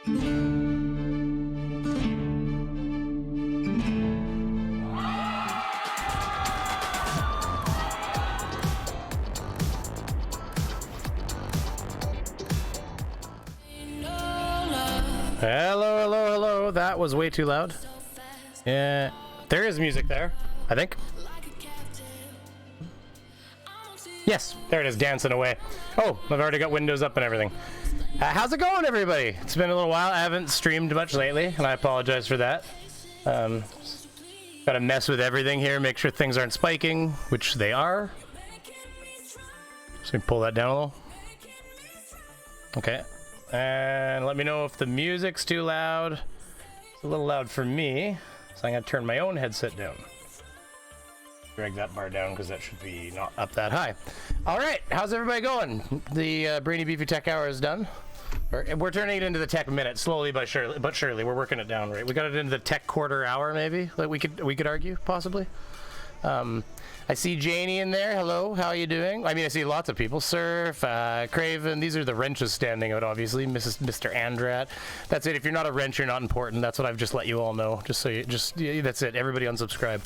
Hello, hello, hello. That was way too loud. Yeah, there is music there, I think. Yes, there it is, dancing away. Oh, I've already got windows up and everything. How's it going, everybody? It's been a little while. I haven't streamed much lately, and I apologize for that. Gotta mess with everything here, make sure things aren't spiking, which they are. Just gonna pull that down a little. Okay. And let me know if the music's too loud. It's a little loud for me, so I'm gonna turn my own headset down. Drag that bar down because that should be not up that high. All right, how's everybody going? The Brainy Beefy Tech Hour is done. We're turning it into the Tech Minute slowly but surely. We're working it down, right? We got it into the Tech Quarter Hour, maybe. Like we could argue possibly. I see Janie in there. Hello, how are you doing? I mean, I see lots of people. Surf, Craven. These are the wrenches standing out, obviously. Mr. Andrat. That's it. If you're not a wrench, you're not important. That's what I've just let you all know. Just so you, that's it. Everybody unsubscribe.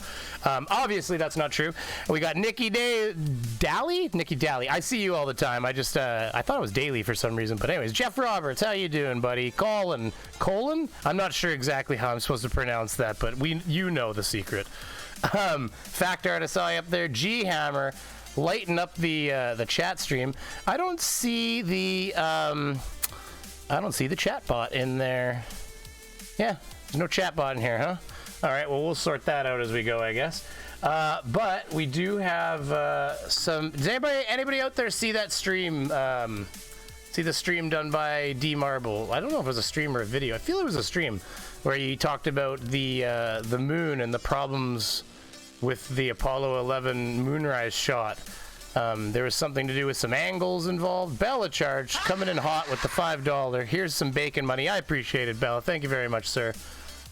Obviously, that's not true. We got Nikki Daly. Nikki Daly. I see you all the time. I just I thought it was Daly for some reason. But anyways, Jeff Roberts, how you doing, buddy? Colin. I'm not sure exactly how I'm supposed to pronounce that, but you know the secret. Fact Art, I saw you up there. G Hammer, lighten up the chat stream. I don't see the chat bot in there. Yeah, there's no chat bot in here, huh? All right, well we'll sort that out as we go, I guess. But we do have some. Does anybody out there see that stream? See the stream done by D Marble? I don't know if it was a stream or a video. I feel it was a stream where he talked about the moon and the problems with the Apollo 11 moonrise shot. There was something to do with some angles involved. Bella Charge coming in hot with the $5. Here's some bacon money. I appreciate it, Bella. Thank you very much, sir.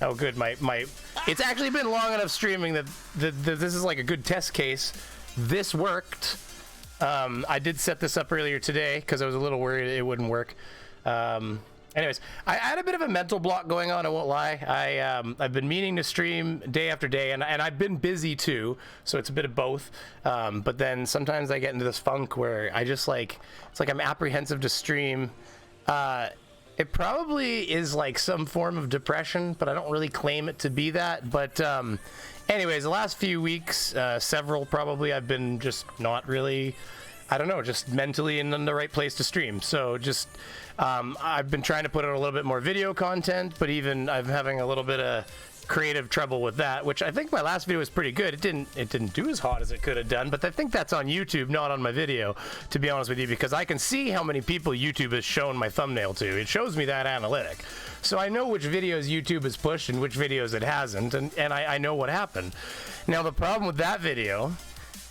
Oh, good. My it's actually been long enough streaming that this is like a good test case. This worked. I did set this up earlier today because I was a little worried it wouldn't work. Anyways, I had a bit of a mental block going on, I won't lie. I've been meaning to stream day after day, and I've been busy too, so it's a bit of both. But then sometimes I get into this funk where I just it's like I'm apprehensive to stream. It probably is like some form of depression, but I don't really claim it to be that. But anyways, the last few weeks, several probably, I've been just not really, I don't know, just mentally in the right place to stream. So just, I've been trying to put out a little bit more video content, but even I'm having a little bit of creative trouble with that, which I think my last video was pretty good. It didn't do as hot as it could have done, but I think that's on YouTube, not on my video, to be honest with you, because I can see how many people YouTube has shown my thumbnail to. It shows me that analytic. So I know which videos YouTube has pushed and which videos it hasn't, and I know what happened. Now the problem with that video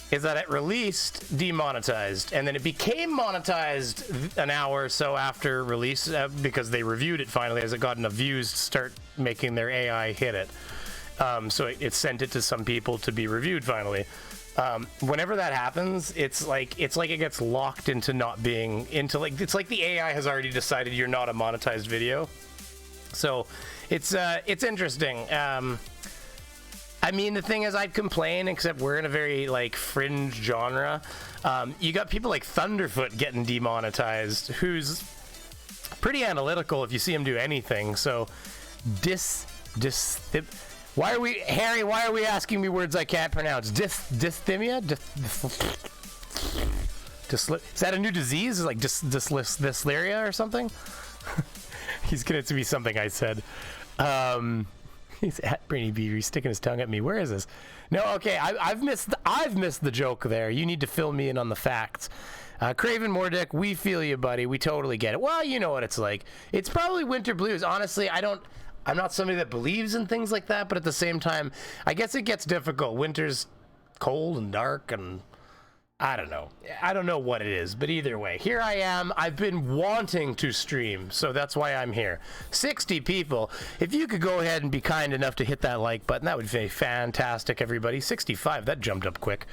is that it released demonetized, and then it became monetized an hour or so after release because they reviewed it finally as it got enough views to start making their AI hit it. So it sent it to some people to be reviewed finally. Whenever that happens, it's like it gets locked into not being into it's like the AI has already decided you're not a monetized video. So it's interesting. I mean, the thing is, I'd complain, except we're in a very fringe genre. You got people like Thunderfoot getting demonetized, who's pretty analytical if you see him do anything. So why are we asking me words I can't pronounce? Dysthymia? Is that a new disease? Is it like dyslexia or something? He's gonna be something I said. He's at Brainy Beaver. He's sticking his tongue at me. Where is this? No, okay. I've missed the joke there. You need to fill me in on the facts. Craven Mordick, we feel you, buddy. We totally get it. Well, you know what it's like. It's probably winter blues. Honestly, I'm not somebody that believes in things like that, but at the same time, I guess it gets difficult. Winter's cold and dark, and I don't know. I don't know what it is, but either way, here I am. I've been wanting to stream, so that's why I'm here. 60 people. If you could go ahead and be kind enough to hit that like button, that would be fantastic, everybody. 65, that jumped up quick.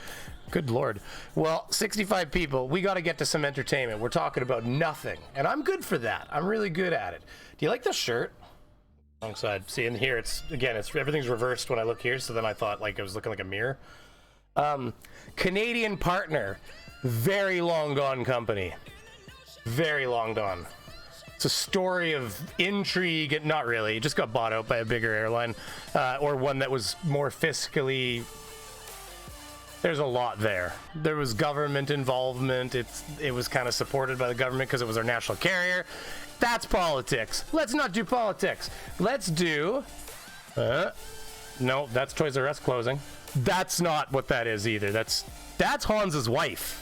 Good Lord. Well, 65 people, we got to get to some entertainment. We're talking about nothing, and I'm good for that. I'm really good at it. Do you like the shirt? Wrong side. See, in here, it's everything's reversed when I look here, so then I thought like I was looking like a mirror. Canadian partner, very long gone company, very long gone. It's a story of intrigue. Not really, it just got bought out by a bigger airline, or one that was more fiscally. There's a lot there. There was government involvement. It was kind of supported by the government because it was our national carrier. That's politics. Let's not do politics. Let's do no, that's Toys R Us closing. That's not what that is either. That's Hans's wife.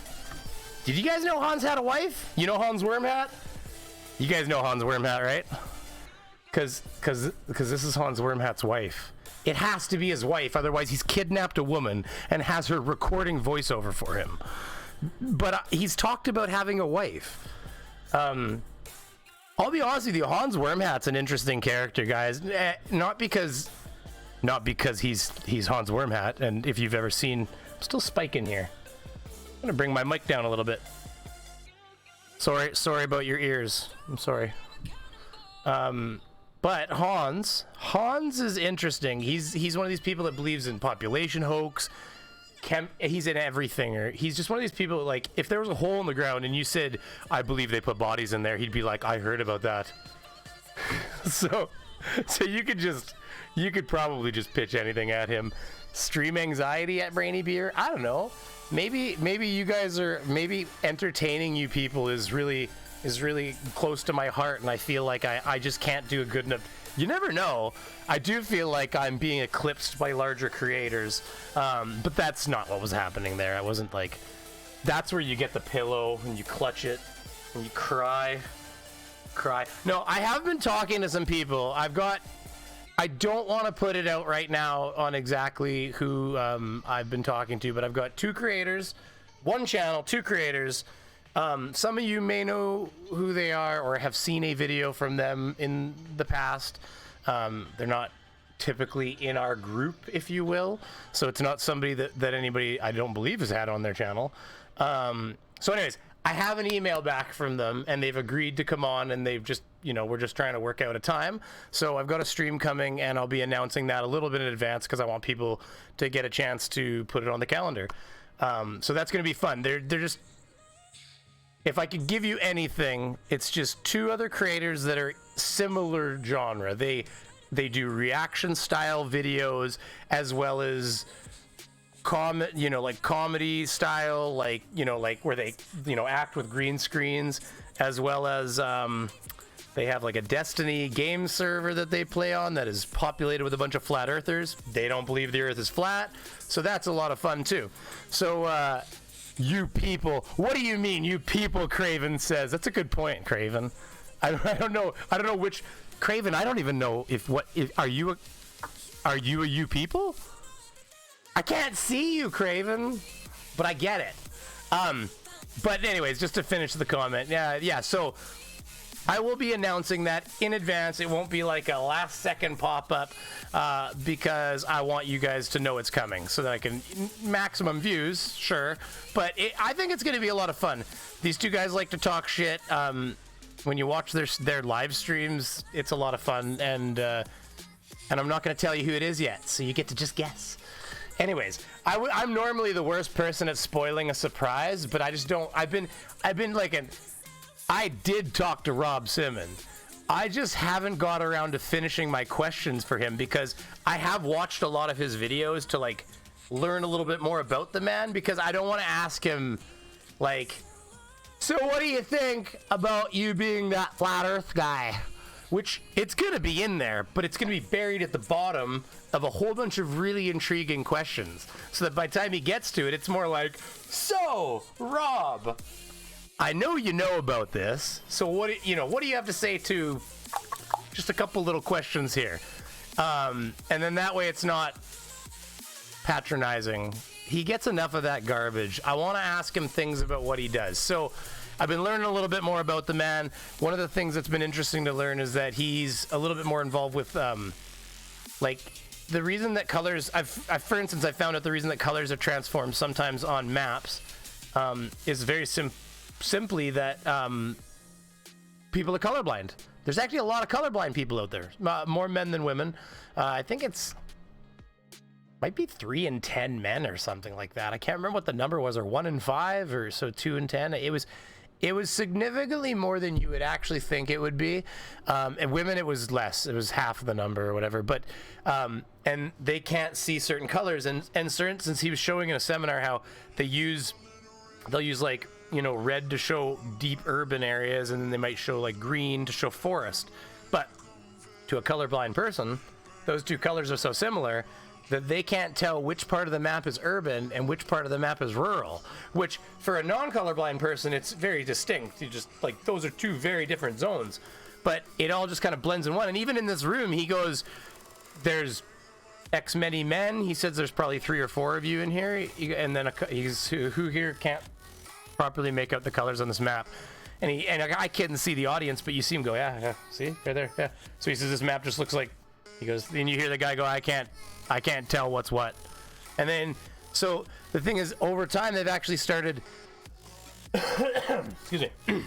Did you guys know Hans had a wife? You know Hans Wormhat? You guys know Hans Wormhat, right? Because this is Hans Wormhat's wife. It has to be his wife, otherwise he's kidnapped a woman and has her recording voiceover for him. But he's talked about having a wife. I'll be honest with you, Hans Wormhat's an interesting character, guys. Not because he's Hans Wormhat, and if you've ever seen, I'm still spiking here. I'm gonna bring my mic down a little bit. Sorry about your ears. I'm sorry. But Hans is interesting. He's one of these people that believes in population hoax. He's in everything. Or he's just one of these people, like, if there was a hole in the ground and you said, I believe they put bodies in there, he'd be like, I heard about that. so you could probably just pitch anything at him. Stream anxiety at Brainy Beer? I don't know. Maybe you guys are, maybe entertaining you people is really close to my heart, and I feel like I just can't do a good enough. You never know. I do feel like I'm being eclipsed by larger creators, but that's not what was happening there. I wasn't like, that's where you get the pillow and you clutch it and you cry. No, I have been talking to some people. I don't want to put it out right now on exactly who I've been talking to, but I've got 2 creators, 1 channel, 2 creators. Some of you may know who they are or have seen a video from them in the past. They're not typically in our group, if you will, so it's not somebody that anybody, I don't believe, has had on their channel. So anyways, I have an email back from them, and they've agreed to come on, and they've just, we're just trying to work out a time. So I've got a stream coming, and I'll be announcing that a little bit in advance because I want people to get a chance to put it on the calendar. So that's going to be fun. They're just, if I could give you anything, it's just 2 other creators that are similar genre. They do reaction style videos as well as comedy style, like where they act with green screens, as well as they have like a Destiny game server that they play on that is populated with a bunch of flat earthers. They don't believe the earth is flat, so that's a lot of fun too. So you people, what do you mean, you people? Craven says. That's a good point, Craven. I don't know which Craven. I don't even know if are you a you people? I can't see you, Craven, but I get it. But anyways, just to finish the comment, yeah. So I will be announcing that in advance. It won't be like a last second pop-up because I want you guys to know it's coming so that I can maximum views, sure. But I think it's going to be a lot of fun. These 2 guys like to talk shit. When you watch their live streams, it's a lot of fun. And I'm not going to tell you who it is yet, so you get to just guess. Anyways, I'm normally the worst person at spoiling a surprise, but I just don't. I've been like I did talk to Rob Simmons. I just haven't got around to finishing my questions for him because I have watched a lot of his videos to like learn a little bit more about the man, because I don't want to ask him like, so what do you think about you being that flat earth guy? Which it's going to be in there, but it's going to be buried at the bottom of a whole bunch of really intriguing questions. So that by the time he gets to it, it's more like, so, Rob, I know you know about this. So what do you have to say to just a couple little questions here? And then that way it's not patronizing. he gets enough of that garbage. I want to ask him things about what he does. So I've been learning a little bit more about the man. One of the things that's been interesting to learn is that he's a little bit more involved with like the reason that colors, for instance, I found out the reason that colors are transformed sometimes on maps is very simply that people are colorblind. There's actually a lot of colorblind people out there, more men than women. I think might be 3 in 10 men or something like that. I can't remember what the number was, or 1 in 5, or so 2 in 10. It was significantly more than you would actually think it would be. And women, it was less. It was half the number or whatever. But and they can't see certain colors. And for instance, he was showing in a seminar how they'll use like, you know, red to show deep urban areas, and then they might show like green to show forest. But to a colorblind person, those two colors are so similar that they can't tell which part of the map is urban and which part of the map is rural, which for a non-colorblind person, it's very distinct. You just, like, those are two very different zones, but it all just kind of blends in one. And even in this room, he goes, there's X many men. He says there's probably 3 or 4 of you in here. And then who here can't properly make out the colors on this map. And I couldn't see the audience, but you see him go, yeah, see, right there, yeah. So he says this map just looks like, he goes, and you hear the guy go, I can't tell what's what. And then, so the thing is, over time they've actually started, excuse me,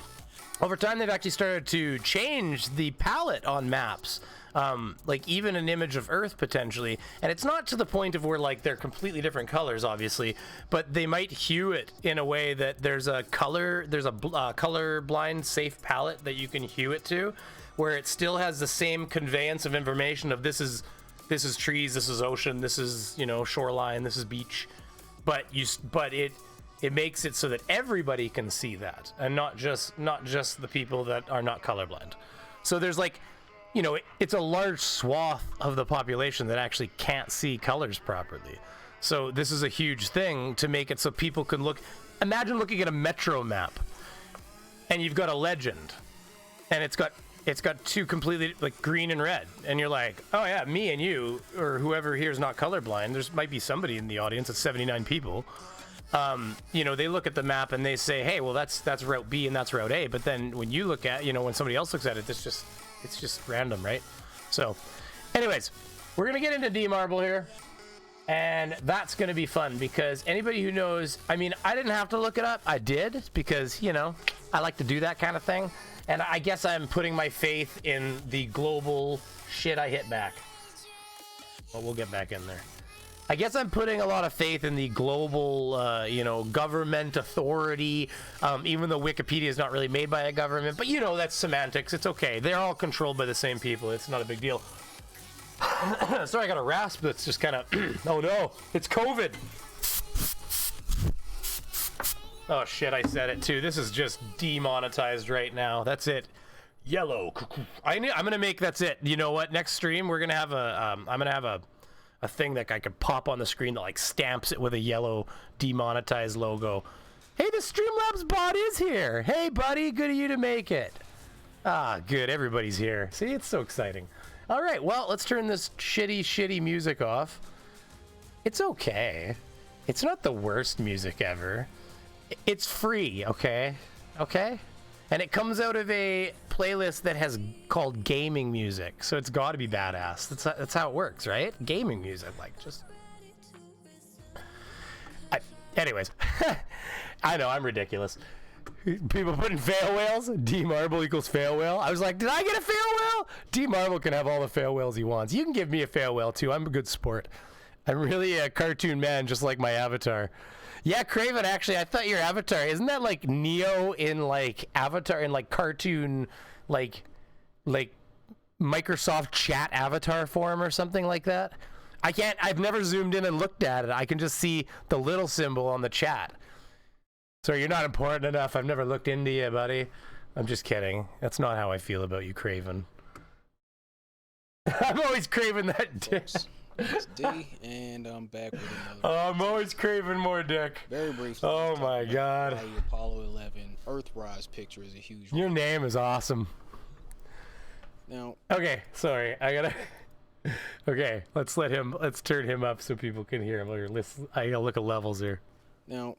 over time they've actually started to change the palette on maps. Like even an image of Earth potentially, and it's not to the point of where like they're completely different colors, obviously, but they might hue it in a way that there's a color blind safe palette that you can hue it to, where it still has the same conveyance of information of this is trees, this is ocean, this is, you know, shoreline, this is beach, but it makes it so that everybody can see that, and not just the people that are not colorblind. So there's like, you know, it's a large swath of the population that actually can't see colors properly. So this is a huge thing to make it so people can look. Imagine looking at a metro map, and you've got a legend, and it's got 2 completely, like, green and red, and you're like, oh yeah, me and you, or whoever here is not colorblind. There's might be somebody in the audience. It's 79 people. You know, they look at the map and they say, hey, well, that's route B and that's route A. But then when you look at, you know, when somebody else looks at it, it's just random, right? So anyways, we're gonna get into D-Marble here, and that's gonna be fun, because anybody who knows, I mean, I didn't have to look it up. I did, because, you know, I like to do that kind of thing, and I guess I'm putting my faith in the global shit I hit back. Well, we'll get back in there. I guess I'm putting a lot of faith in the global, you know, government authority, even though Wikipedia is not really made by a government. But, you know, that's semantics. It's okay. They're all controlled by the same people. It's not a big deal. Sorry, I got a rasp that's just kind of... oh, no. It's COVID. Oh, shit, I said it, too. This is just demonetized right now. That's it. Yellow. I'm going to make... That's it. You know what? Next stream, we're going to have a... I'm going to have a thing that I could pop on the screen that like stamps it with a yellow demonetized logo. Hey, the Streamlabs bot is here. Hey, buddy, good of you to make it. Ah, good. Everybody's here. See, it's so exciting. All right, well, let's turn this shitty music off. It's okay. It's not the worst music ever. It's free, okay? Okay? And it comes out of a playlist that has called gaming music, so it's got to be badass. That's how it works, right? Gaming music, like, just... anyways, I know, I'm ridiculous. People putting fail whales? D-Marble equals fail whale? I was like, did I get a fail whale? D-Marble can have all the fail whales he wants. You can give me a fail whale, too. I'm a good sport. I'm really a cartoon man, just like my avatar. Yeah, Craven, actually, I thought your avatar, isn't that like Neo in like Avatar, in like cartoon, like Microsoft chat avatar form or something like that? I've never zoomed in and looked at it. I can just see the little symbol on the chat. So you're not important enough. I've never looked into you, buddy. I'm just kidding. That's not how I feel about you, Craven. I'm always craving that dick. It's D, and I'm back with another. Oh, I'm always craving more dick. Very briefly. Oh my God. The Apollo 11 Earthrise picture is a huge. Your name is awesome. Now. Okay, sorry. I gotta. Okay, let's turn him up so people can hear him. I gotta look at levels here. Now,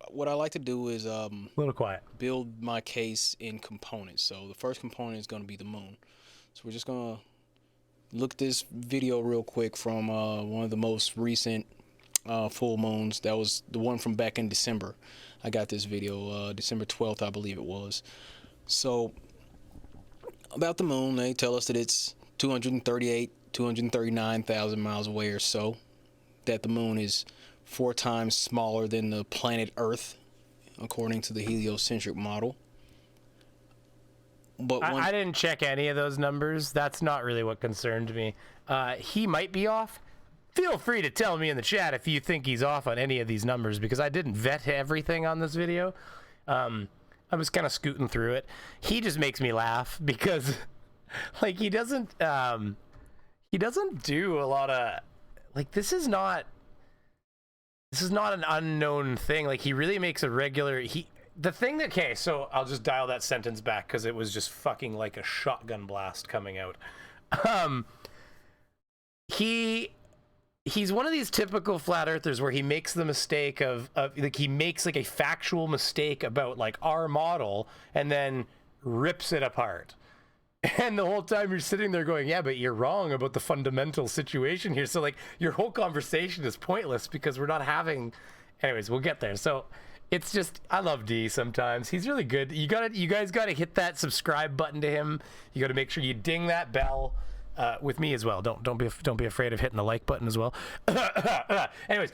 what I like to do is A little quiet. build my case in components. So the first component is going to be the moon. So we're just going to look at this video real quick from one of the most recent full moons. That was the one from back in December. I got this video December 12th, I believe it was. So about the moon, they tell us that it's 239,000 miles away or so, that the moon is 4 times smaller than the planet Earth, according to the heliocentric model. But I didn't check any of those numbers. That's not really what concerned me. He might be off. Feel free to tell me in the chat if you think he's off on any of these numbers, because I didn't vet everything on this video. I was kind of scooting through it. He just makes me laugh because, like, he doesn't do a lot of, like, this is not an unknown thing. Like, he really makes a regular, okay, so I'll just dial that sentence back because it was just fucking like a shotgun blast coming out. He's one of these typical flat earthers where he makes the mistake of like, he makes like a factual mistake about like our model and then rips it apart. And the whole time you're sitting there going, yeah, but you're wrong about the fundamental situation here. So like your whole conversation is pointless because we're not having, anyways, we'll get there. So it's just, I love D sometimes. He's really good. You guys gotta hit that subscribe button to him. You gotta make sure you ding that bell. With me as well. Don't be afraid of hitting the like button as well. Anyways,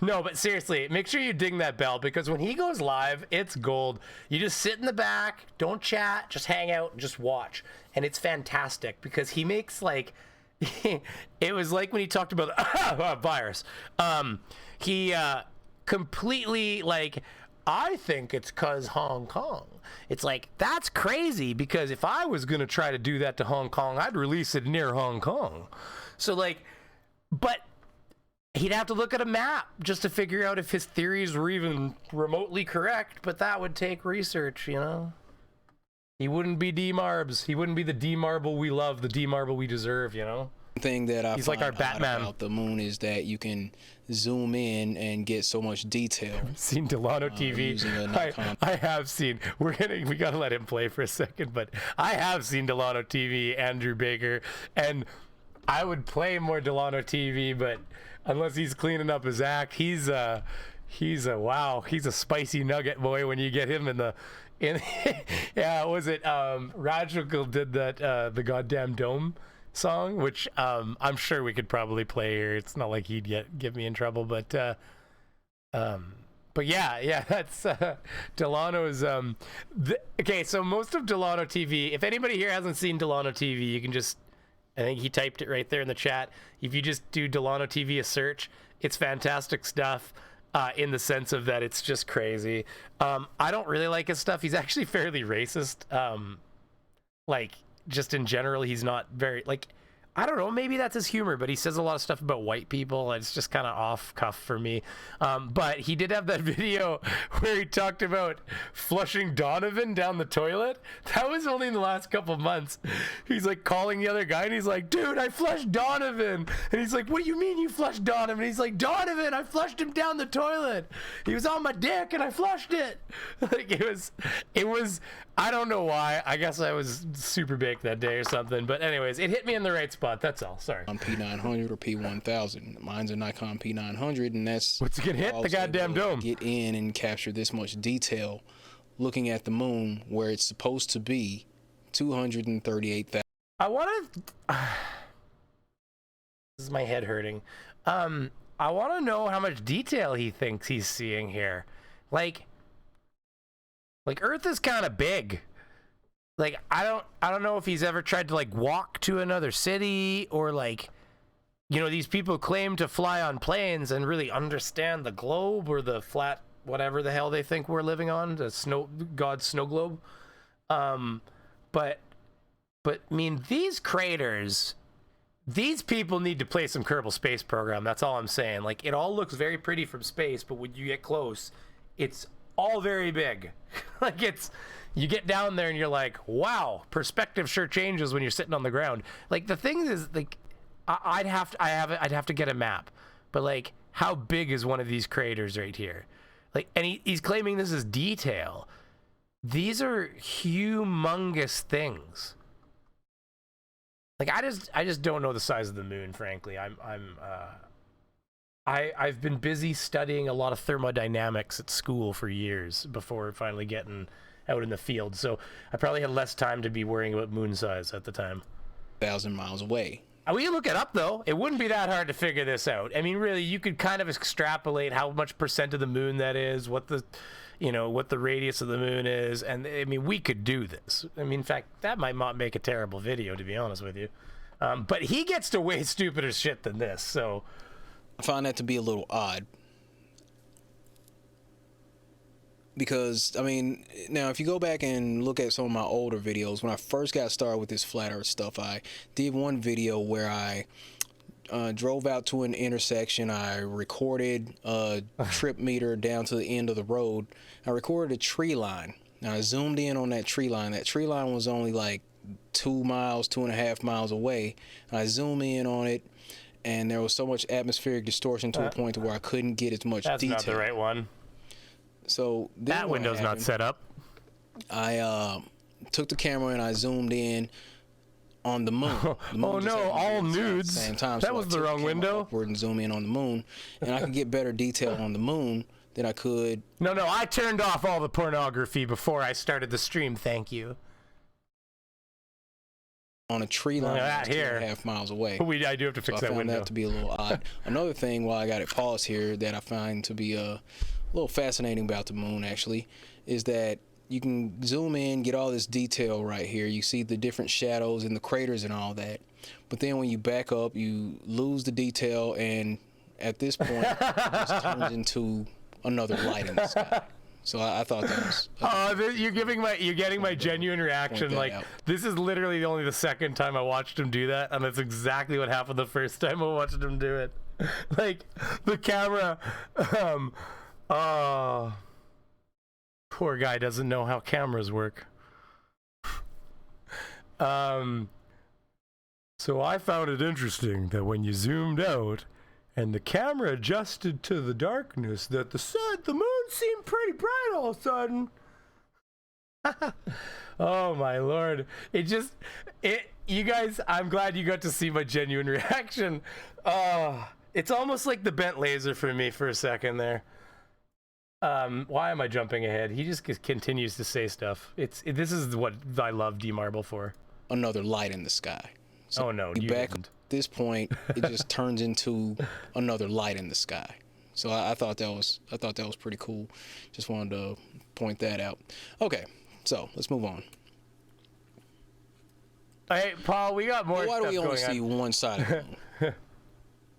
no, but seriously, make sure you ding that bell because when he goes live, it's gold. You just sit in the back, don't chat, just hang out, and just watch, and it's fantastic because he makes like, it was like when he talked about virus. He completely like, I think it's 'cause Hong Kong. It's like, that's crazy because if I was going to try to do that to Hong Kong, I'd release it near Hong Kong. So like, but he'd have to look at a map just to figure out if his theories were even remotely correct, but that would take research, you know? He wouldn't be D-Marbs. He wouldn't be the D-Marble we love, the D-Marble we deserve, you know? Thing that I He's find like our Batman. about the moon is that you can zoom in and get so much detail. Seen Delano TV. Using a Nikon. I have seen. We gotta let him play for a second, but I have seen Delano TV, Andrew Baker, and I would play more Delano TV, but unless he's cleaning up his act, he's a spicy nugget boy when you get him yeah, was it Radical did that the goddamn dome song, which I'm sure we could probably play here. It's not like he'd get me in trouble, but yeah, that's Delano's okay, so most of Delano TV, if anybody here hasn't seen Delano TV, you can just, I think he typed it right there in the chat. If you just do Delano TV a search, it's fantastic stuff. In the sense of that it's just crazy. I don't really like his stuff. He's actually fairly racist. Like, just in general, he's not very, like, I don't know, maybe that's his humor, but he says a lot of stuff about white people. It's just kind of off cuff for me. But he did have that video where he talked about flushing Donovan down the toilet. That was only in the last couple months. He's like calling the other guy and he's like, dude, I flushed Donovan. And he's like, what do you mean you flushed Donovan? And he's like, Donovan, I flushed him down the toilet. He was on my dick and I flushed it. Like, it was, I don't know why. I guess I was super baked that day or something. But anyways, it hit me in the right spot. That's all. Sorry. On P900 or P1000. Mine's a Nikon P900, and that's what's it gonna hit the goddamn dome. Get in and capture this much detail, looking at the moon where it's supposed to be 238,000. I want to. This is my head hurting. I want to know how much detail he thinks he's seeing here. Like Earth is kind of big. Like, I don't know if he's ever tried to like walk to another city, or like, you know, these people claim to fly on planes and really understand the globe or the flat whatever the hell they think we're living on, the God's snow globe. But I mean, these craters, these people need to play some Kerbal Space Program. That's all I'm saying. Like, it all looks very pretty from space, but when you get close, it's all very big. Like, you get down there and you're like, wow, perspective sure changes when you're sitting on the ground. Like, the thing is, like, I'd have to get a map, but like, how big is one of these craters right here? Like, and he's claiming this is detail. These are humongous things. Like, I just don't know the size of the moon, frankly. I've been busy studying a lot of thermodynamics at school for years before finally getting out in the field. So I probably had less time to be worrying about moon size at the time. 1,000 miles away. We can look it up, though. It wouldn't be that hard to figure this out. I mean, really, you could kind of extrapolate how much percent of the moon that is, what the radius of the moon is, and I mean, we could do this. I mean, in fact, that might not make a terrible video, to be honest with you. But he gets to way stupider shit than this, so I find that to be a little odd. Because, I mean, now if you go back and look at some of my older videos, when I first got started with this flat earth stuff, I did one video where I drove out to an intersection. I recorded a trip meter down to the end of the road. I recorded a tree line. Now I zoomed in on that tree line. That tree line was only like 2.5 miles away. I zoomed in on it, and there was so much atmospheric distortion to a point where I couldn't get as much detail. That's not the right one. So that window's not set up. I took the camera and I zoomed in on the moon. The moon oh no, all nudes. At the same time. That so was the wrong window. Upward and zoom in on the moon, and I could get better detail on the moon than I could. No, I turned off all the pornography before I started the stream. Thank you. On a tree line that's 2.5 miles away. I do have to fix that window. I found that to be a little odd. Another thing, while I got it paused here, that I find to be a little fascinating about the moon, actually, is that you can zoom in, get all this detail right here. You see the different shadows and the craters and all that. But then when you back up, you lose the detail, and at this point, it just turns into another light in the sky. So I thought that was. You're getting my genuine reaction. Like, this is literally only the second time I watched him do that, and that's exactly what happened the first time I watched him do it. Like, the camera. Poor guy doesn't know how cameras work. So I found it interesting that when you zoomed out and the camera adjusted to the darkness, that the moon seemed pretty bright all of a sudden. Oh my lord. You guys, I'm glad you got to see my genuine reaction. It's almost like the bent laser for me for a second there. Why am I jumping ahead? He just continues to say stuff. This is what I love D-Marble for. Another light in the sky. So oh no, you back at this point, it just turns into another light in the sky. So I thought that was pretty cool. Just wanted to point that out. Okay, so let's move on. Hey, Paul, we got more. Why do we only see one side of the moon?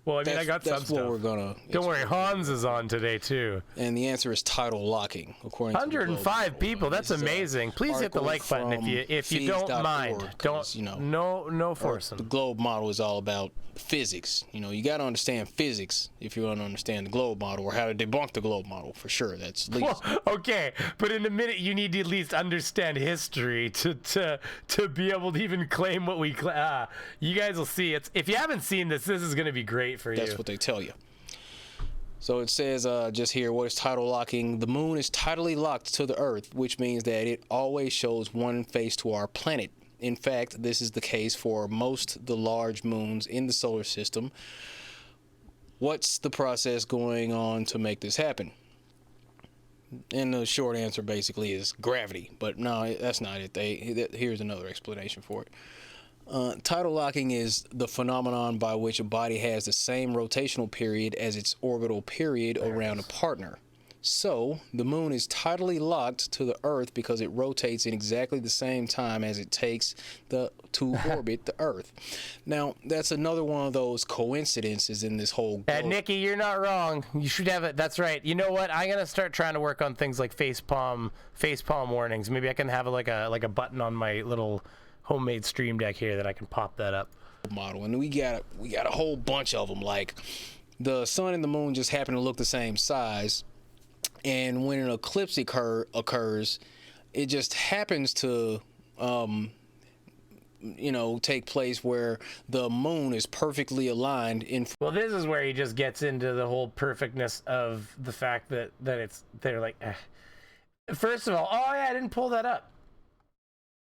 Well, I mean, I got some stuff. That's what we're gonna. Don't worry, Hans is on today too. And the answer is tidal locking, according to 105 people. That's amazing. Please hit the like button if you don't mind. Don't no forcing. The globe model is all about physics. You got to understand physics if you want to understand the globe model, or how to debunk the globe model for sure. That's at least. Well, okay, but in a minute you need to at least understand history to be able to even claim what we. You guys will see. If you haven't seen this is going to be great for you. That's what they tell you. So it says just here, what is tidal locking? The moon is tidally locked to the Earth, which means that it always shows one face to our planet. In fact, this is the case for most the large moons in the solar system. What's the process going on to make this happen? And the short answer basically is gravity. But no, that's not it. Here's another explanation for it. Tidal locking is the phenomenon by which a body has the same rotational period as its orbital period around a partner. So, the moon is tidally locked to the Earth because it rotates in exactly the same time as it takes to orbit the Earth. Now, that's another one of those coincidences in this whole. Nikki, you're not wrong. You should have it. That's right. You know what? I'm gonna start trying to work on things like facepalm warnings. Maybe I can have like a button on my little homemade stream deck here that I can pop that up. Model, and we got a whole bunch of them. Like, the sun and the moon just happen to look the same size. And when an eclipse occurs, it just happens to take place where the moon is perfectly aligned in. Well, this is where he just gets into the whole perfectness of the fact that they're like, First of all, oh yeah, I didn't pull that up.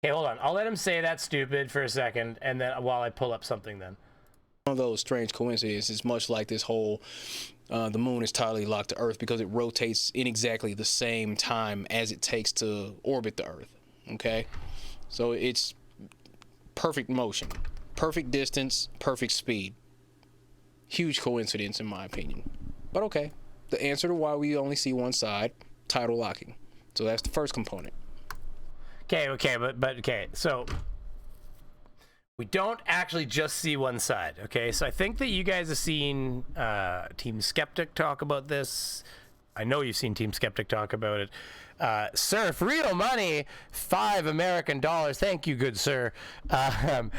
Okay, hold on. I'll let him say that stupid for a second, and then while I pull up something then. One of those strange coincidences, much like this whole the moon is totally locked to Earth because it rotates in exactly the same time as it takes to orbit the Earth. Okay, so it's perfect motion, perfect distance, perfect speed. Huge coincidence in my opinion. But okay, the answer to why we only see one side, tidal locking. So that's the first component. Okay, but okay, so we don't actually just see one side, okay? So I think that you guys have seen Team Skeptic talk about this. I know you've seen Team Skeptic talk about it. Surf, real money, $5 American. Thank you, good sir. To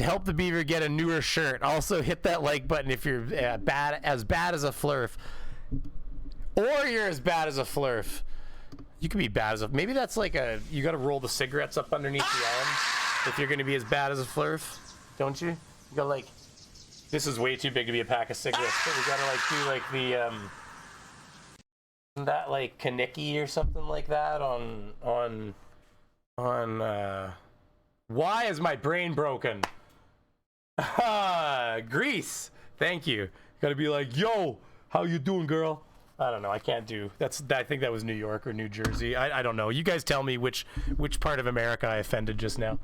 help the Beaver get a newer shirt. Also, hit that like button if you're bad as a flurf. Or you're as bad as a flurf. You could be bad as a... Maybe that's like you got to roll the cigarettes up underneath the arm. If you're gonna be as bad as a flurf, don't you? You go like, this is way too big to be a pack of cigarettes, but we gotta like do like the that like Kaniki or something like that on why is my brain broken? Greece. Thank you. Gotta be like, yo, how you doing, girl? I don't know. I can't do. I think that was New York or New Jersey. I don't know. You guys tell me which part of America I offended just now.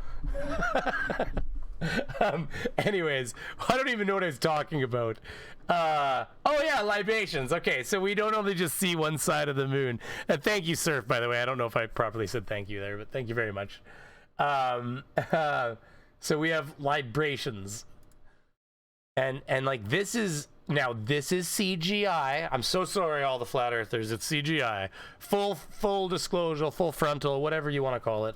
Anyways, I don't even know what I was talking about. Oh yeah, libations. Okay, so we don't only just see one side of the moon. Thank you, Surf. By the way, I don't know if I properly said thank you there, but thank you very much. So we have libations, and like this is. Now, this is CGI. I'm so sorry, all the flat earthers. It's CGI. Full disclosure, full frontal, whatever you want to call it.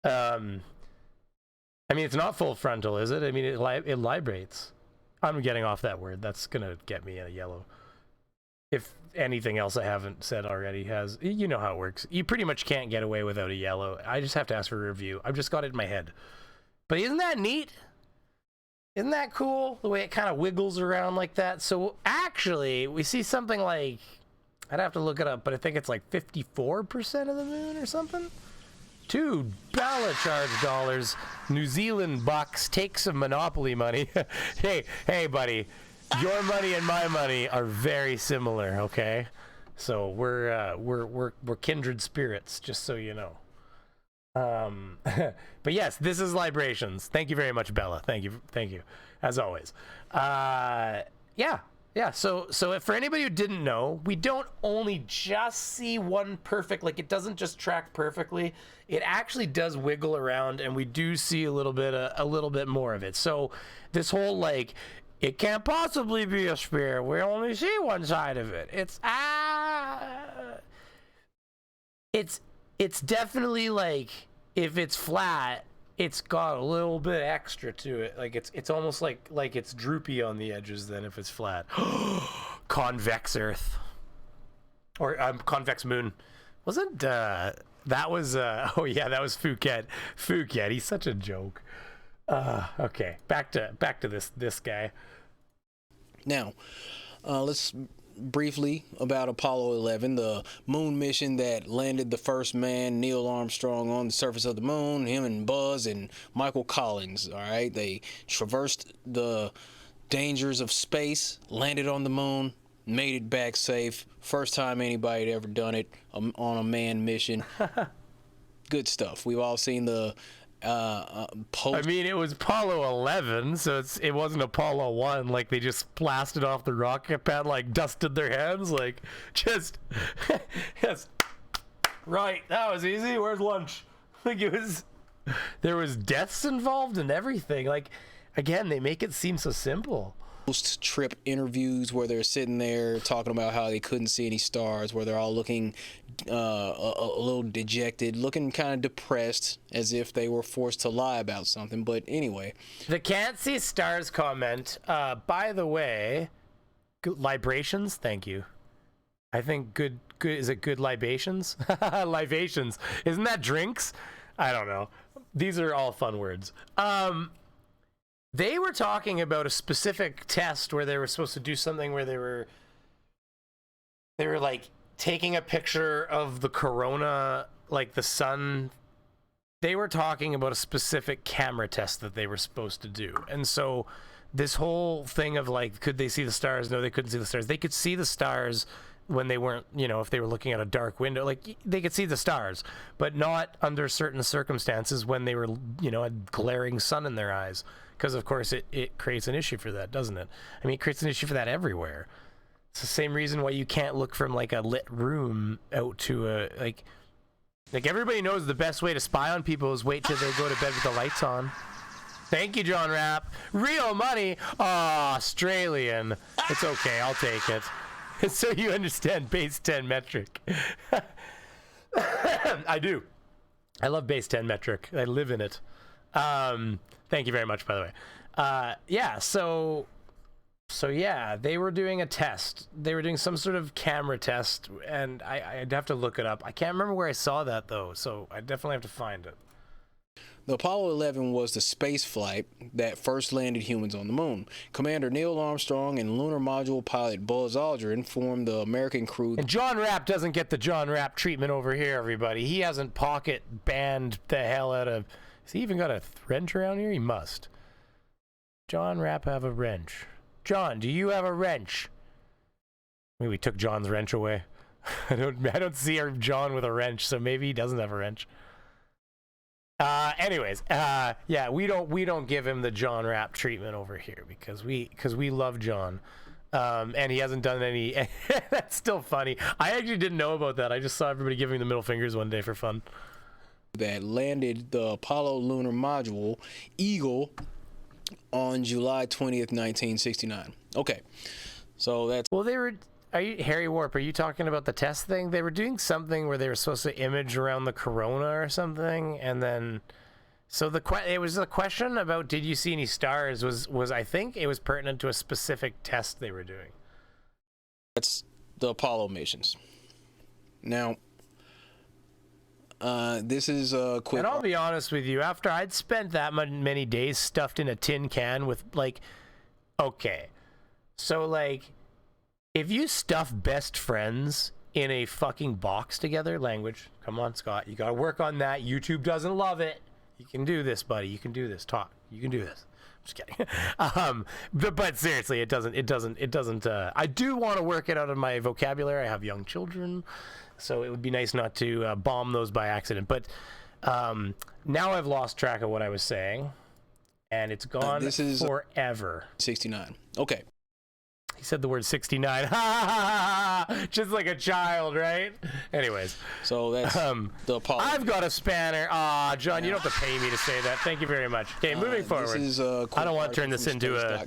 I mean, it's not full frontal, is it? I mean, it librates. I'm getting off that word. That's going to get me a yellow. If anything else I haven't said already has. You know how it works. You pretty much can't get away without a yellow. I just have to ask for a review. I've just got it in my head. But isn't that neat? Isn't that cool, the way it kind of wiggles around like that? So actually, we see something like, I'd have to look it up, but I think it's like 54% of the moon or something? $2 charge dollars, New Zealand bucks, take some Monopoly money. hey, buddy, your money and my money are very similar, okay? So we're kindred spirits, just so you know. But yes, this is libations. Thank you very much, Bella. Thank you as always. Yeah, so if for anybody who didn't know, we don't only just see one perfect, like it doesn't just track perfectly, it actually does wiggle around, and we do see a little bit more of it. So this whole like, it can't possibly be a sphere, we only see one side of it, it's definitely like, if it's flat, it's got a little bit extra to it. Like it's almost like it's droopy on the edges then if it's flat. Convex Earth. Or convex moon. Wasn't that was oh yeah, that was Phuket. Phuket, he's such a joke. Okay, back to this guy. Now, let's briefly about Apollo 11, the moon mission that landed the first man, Neil Armstrong, on the surface of the moon. Him and Buzz and Michael Collins. All right, they traversed the dangers of space, landed on the moon, made it back safe. First time anybody had ever done it on a manned mission. Good stuff. We've all seen the I mean, it was Apollo 11, so it wasn't Apollo 1. Like they just blasted off the rocket pad, like dusted their hands, like just yes. Right, that was easy. Where's lunch? Like there was deaths involved and everything. Like again, they make it seem so simple. Post-trip interviews where they're sitting there talking about how they couldn't see any stars, where they're all looking a little dejected, looking kind of depressed, as if they were forced to lie about something. But anyway, the can't see stars comment, by the way, libations, thank you. I think good is it good libations? Libations, isn't that drinks? I don't know. These are all fun words. They were talking about a specific test where they were supposed to do something where they were like taking a picture of the corona, like the sun. They were talking about a specific camera test that they were supposed to do. And so this whole thing of like, could they see the stars? No, they couldn't see the stars. They could see the stars when they weren't, you know, if they were looking at a dark window, like they could see the stars, but not under certain circumstances when they were, you know, a glaring sun in their eyes. Because of course it creates an issue for that, doesn't it? I mean, it creates an issue for that everywhere. It's the same reason why you can't look from like a lit room out to a, like everybody knows the best way to spy on people is wait till they go to bed with the lights on. Thank you, John Rapp. Real money. Australian. It's okay. I'll take it. So you understand base 10 metric. I do. I love base 10 metric. I live in it. Thank you very much, by the way. Yeah, so yeah, they were doing a test. They were doing some sort of camera test, and I'd have to look it up. I can't remember where I saw that, though, so I definitely have to find it. The Apollo 11 was the space flight that first landed humans on the moon. Commander Neil Armstrong and lunar module pilot Buzz Aldrin formed the American crew. And John Rapp doesn't get the John Rapp treatment over here, everybody. He hasn't pocket banned the hell out of... Has he even got a wrench around here? He must. John Rapp have a wrench. John, do you have a wrench? Maybe we took John's wrench away. I don't see our John with a wrench, so maybe he doesn't have a wrench. Anyways, yeah, we don't give him the John Rapp treatment over here because we love John. And he hasn't done any. That's still funny. I actually didn't know about that. I just saw everybody giving the middle fingers one day for fun. That landed the Apollo lunar module Eagle on July 20th, 1969. Okay, so that's... Well, they were... Are you, Harry Warp, are you talking about the test thing? They were doing something where they were supposed to image around the corona or something, and then... So it was a question about did you see any stars was I think it was pertinent to a specific test they were doing. That's the Apollo missions. Now... this is a quick... And I'll be honest with you, after I'd spent that many days stuffed in a tin can with, like... Okay. So, like, if you stuff best friends in a fucking box together... Language. Come on, Scott. You gotta work on that. YouTube doesn't love it. You can do this, buddy. You can do this. Talk. You can do this. Just kidding. But seriously, it doesn't... I do want to work it out of my vocabulary. I have young children... So it would be nice not to bomb those by accident. But now I've lost track of what I was saying. And it's gone this is forever. 69. Okay. He said the word 69. Just like a child, right? Anyways. So that's the Apollo. I've got a spanner. John, you don't have to pay me to say that. Thank you very much. Okay, moving forward. This is I don't want to turn this into a...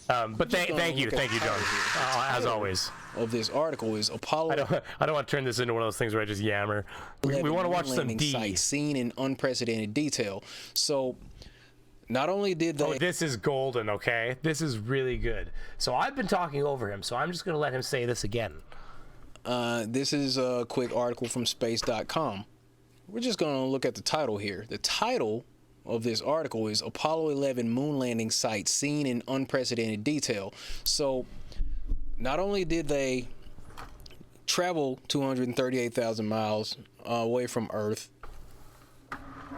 but thank you, John. As always. Of this article is Apollo. I don't want to turn this into one of those things where I just yammer. We want to watch some D. Sites seen in unprecedented detail. So, not only did they... Oh, this is golden, okay? This is really good. So I've been talking over him, so I'm just going to let him say this again. This is a quick article from space.com. We're just going to look at the title here. The title of this article is Apollo 11 moon landing site seen in unprecedented detail. So not only did they travel 238,000 miles away from Earth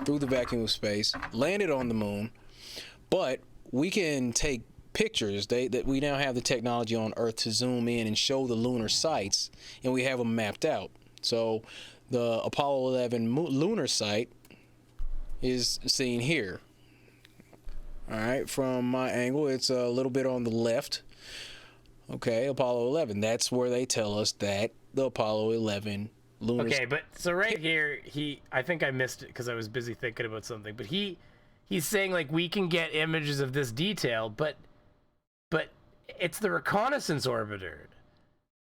through the vacuum of space, landed on the moon, but we can take pictures. That we now have the technology on Earth to zoom in and show the lunar sites, and we have them mapped out. So the Apollo 11 lunar site is seen here. All right, from my angle, it's a little bit on the left. Okay, Apollo 11. That's where they tell us that the Apollo 11 lunar... Okay, but so right here, I think I missed it because I was busy thinking about something, but he's saying, like, we can get images of this detail, but it's the reconnaissance orbiter.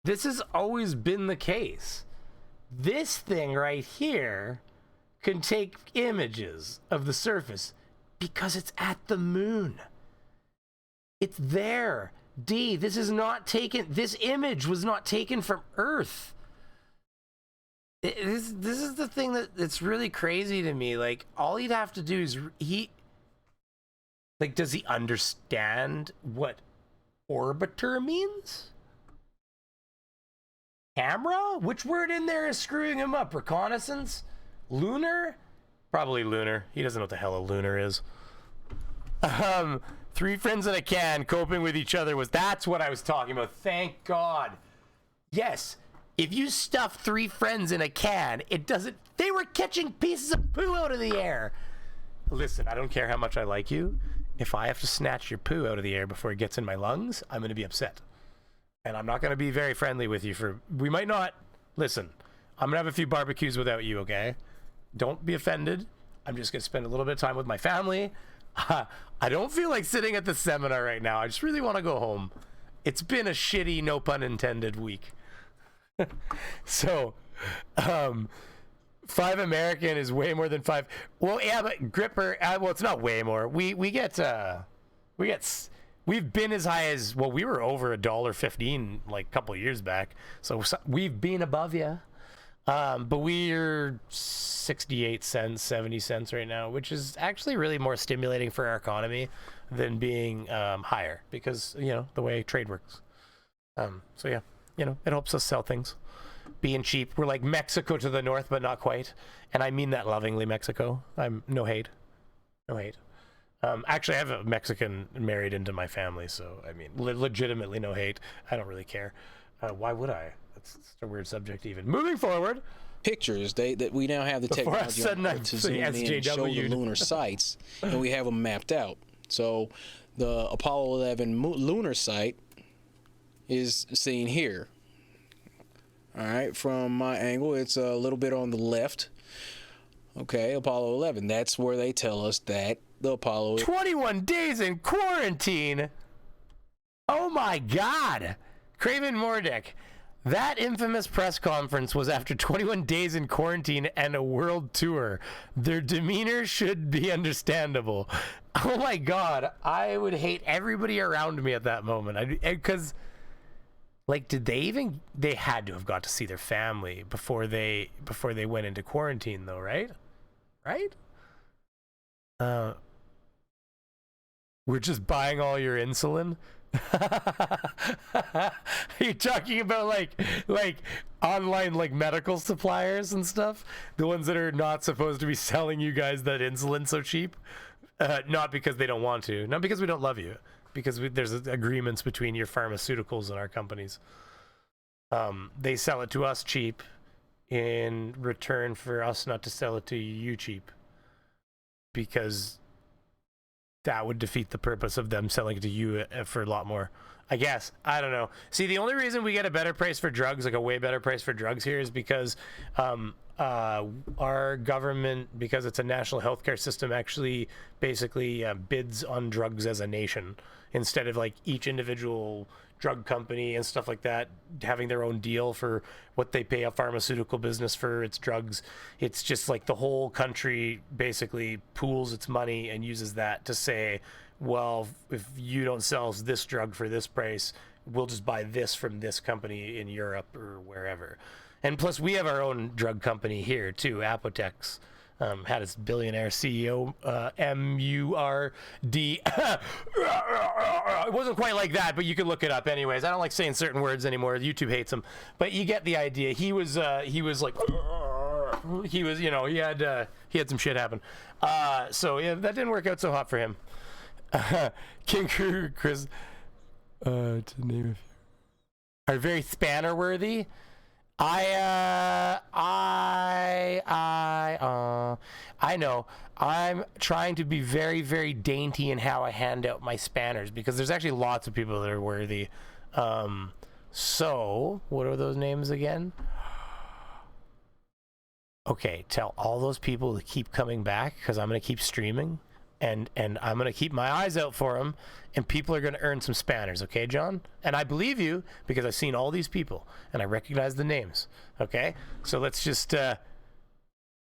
This has always been the case. This thing right here can take images of the surface because it's at the moon. It's there. D, this is not taken, this image was not taken from Earth. This is the thing that's really crazy to me. Like, all he'd have to do is does he understand what orbiter means? Camera? Which word in there is screwing him up? Reconnaissance? Lunar? Probably lunar. He doesn't know what the hell a lunar is. Three friends in a can coping with each other that's what I was talking about. Thank God. Yes. If you stuff three friends in a can, they were catching pieces of poo out of the air. Listen, I don't care how much I like you. If I have to snatch your poo out of the air before it gets in my lungs, I'm going to be upset. And I'm not going to be very friendly with you we might not, listen, I'm going to have a few barbecues without you, okay? Don't be offended. I'm just going to spend a little bit of time with my family. I don't feel like sitting at the seminar right now. I just really want to go home. It's been a shitty, no pun intended, week. So, 5 American is way more than 5. Well, yeah, but Gripper, well, it's not way more. We've been as high as, well, we were over $1.15 like a couple of years back. So we've been above you. But we're 68 cents, 70 cents right now, which is actually really more stimulating for our economy than being higher because, the way trade works. So yeah, it helps us sell things. Being cheap. We're like Mexico to the north, but not quite. And I mean that lovingly, Mexico. I'm no hate. No hate. Actually, I have a Mexican married into my family, so I mean, legitimately no hate. I don't really care. Why would I? That's a weird subject even. Moving forward. Pictures that we now have the technology to zoom in and show the lunar sites, and we have them mapped out. So the Apollo 11 lunar site is seen here. All right, from my angle, it's a little bit on the left. Okay, Apollo 11. That's where they tell us that the Apollo 21 days in quarantine. Oh my God. Craven Mordick. That infamous press conference was after 21 days in quarantine and a world tour. Their demeanor should be understandable. Oh my God. I would hate everybody around me at that moment. Because, like, they had to have got to see their family before they went into quarantine, though, right? Right? We're just buying all your insulin. You're talking about like online like medical suppliers and stuff, the ones that are not supposed to be selling you guys that insulin so cheap, not because they don't want to, not because we don't love you, because there's agreements between your pharmaceuticals and our companies. They sell it to us cheap in return for us not to sell it to you cheap, because that would defeat the purpose of them selling it to you for a lot more, I guess. I don't know. See, the only reason we get a better price for drugs, like a way better price for drugs here, is because our government, because it's a national healthcare system, actually basically bids on drugs as a nation, instead of like each individual drug company and stuff like that having their own deal for what they pay a pharmaceutical business for its drugs. It's just like the whole country basically pools its money and uses that to say, well, if you don't sell us this drug for this price, we'll just buy this from this company in Europe or wherever. And plus we have our own drug company here too, Apotex. Had its billionaire CEO, M-U-R-D. It wasn't quite like that, but you can look it up anyways. I don't like saying certain words anymore. YouTube hates them. But you get the idea. He was like, he had some shit happen. So yeah, that didn't work out so hot for him. King Kruger, Chris, to name a few, are very spanner worthy. I know. I'm trying to be very, very dainty in how I hand out my spanners, because there's actually lots of people that are worthy. So what are those names again? Okay, tell all those people to keep coming back, because I'm going to keep streaming, and I'm going to keep my eyes out for them, and people are going to earn some spanners, okay, John? And I believe you, because I've seen all these people, and I recognize the names, okay? So let's just,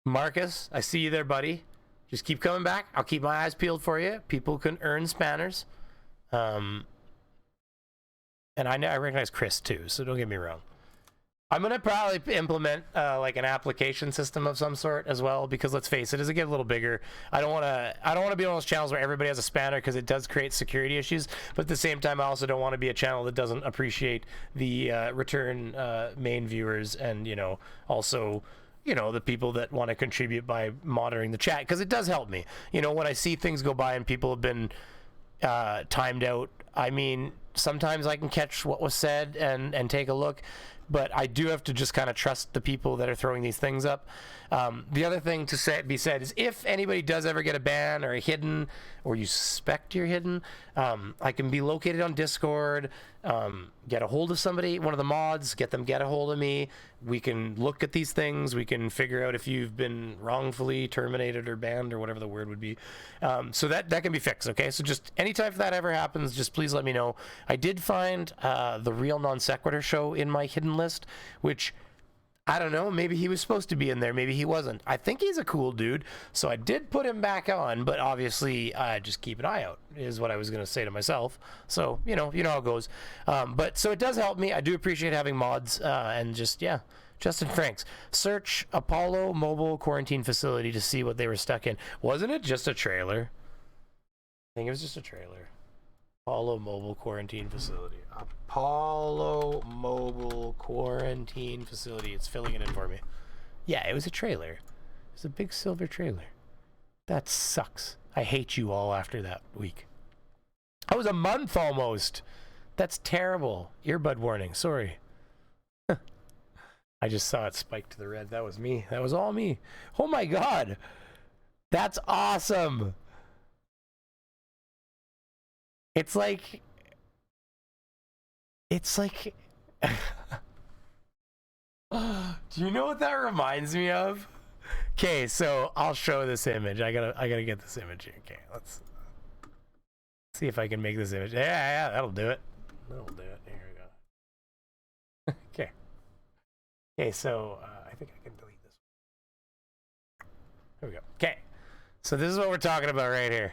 Marcus, I see you there, buddy. Just keep coming back. I'll keep my eyes peeled for you. People can earn spanners. And I recognize Chris, too, so don't get me wrong. I'm gonna probably implement like an application system of some sort as well, because let's face it, as it gets a little bigger, I don't want to be one of those channels where everybody has a spanner, because it does create security issues. But at the same time, I also don't want to be a channel that doesn't appreciate the return main viewers, and also the people that want to contribute by monitoring the chat, because it does help me. When I see things go by and people have been timed out, I mean, sometimes I can catch what was said and take a look. But I do have to just kind of trust the people that are throwing these things up. The other thing to be said is, if anybody does ever get a ban or a hidden, or you suspect you're hidden, I can be located on Discord. Get a hold of somebody, one of the mods, get a hold of me. We can look at these things. We can figure out if you've been wrongfully terminated or banned, or whatever the word would be. So that can be fixed, okay? So just anytime that ever happens, just please let me know. I did find the Real Non Sequitur show in my hidden list, which, I don't know, maybe he was supposed to be in there, maybe he wasn't. I think he's a cool dude, so I did put him back on, but obviously just keep an eye out is what I was going to say to myself. So, you know how it goes. But so it does help me. I do appreciate having mods, and just, yeah. Justin Franks, search Apollo Mobile Quarantine Facility to see what they were stuck in. Wasn't it just a trailer? I think it was just a trailer. Apollo Mobile Quarantine Facility. Apollo Mobile Quarantine Facility. It's filling it in for me. Yeah, it was a trailer. It was a big silver trailer. That sucks. I hate you all after that week. That was a month almost. That's terrible. Earbud warning. Sorry. I just saw it spike to the red. That was me. That was all me. Oh my god. That's awesome. It's like do you know what that reminds me of? Okay, so I'll show this image. I gotta get this image here. Okay, let's see if I can make this image. Yeah, that'll do it. That'll do it. Here we go. Okay, so I think I can delete this. There we go. Okay, so this is what we're talking about right here.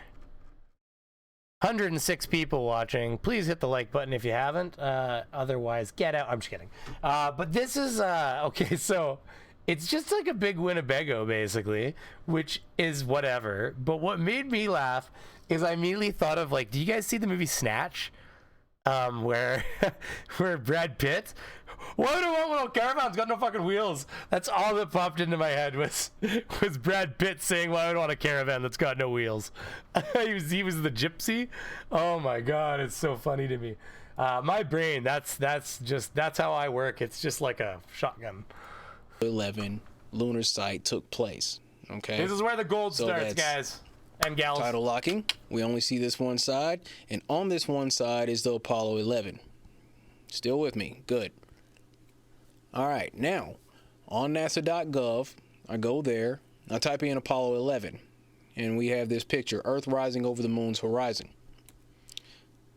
106 people watching. Please hit the like button if you haven't. Otherwise, get out. I'm just kidding. But this is okay. So it's just like a big Winnebago, basically, which is whatever. But what made me laugh is I immediately thought of, like, do you guys see the movie Snatch? Where Brad Pitt, why do I want one of those caravans got no fucking wheels? That's all that popped into my head was Brad Pitt saying, why would I want a caravan that's got no wheels? he was the gypsy. Oh my god, it's so funny to me. My brain, that's how I work. It's just like a shotgun. 11 lunar site took place. Okay, this is where the gold starts, guys and gals. Title locking. We only see this one side, and on this one side is the Apollo 11. Still with me? Good. All right, now on NASA.gov, I go there, I type in Apollo 11, and we have this picture: Earth rising over the moon's horizon.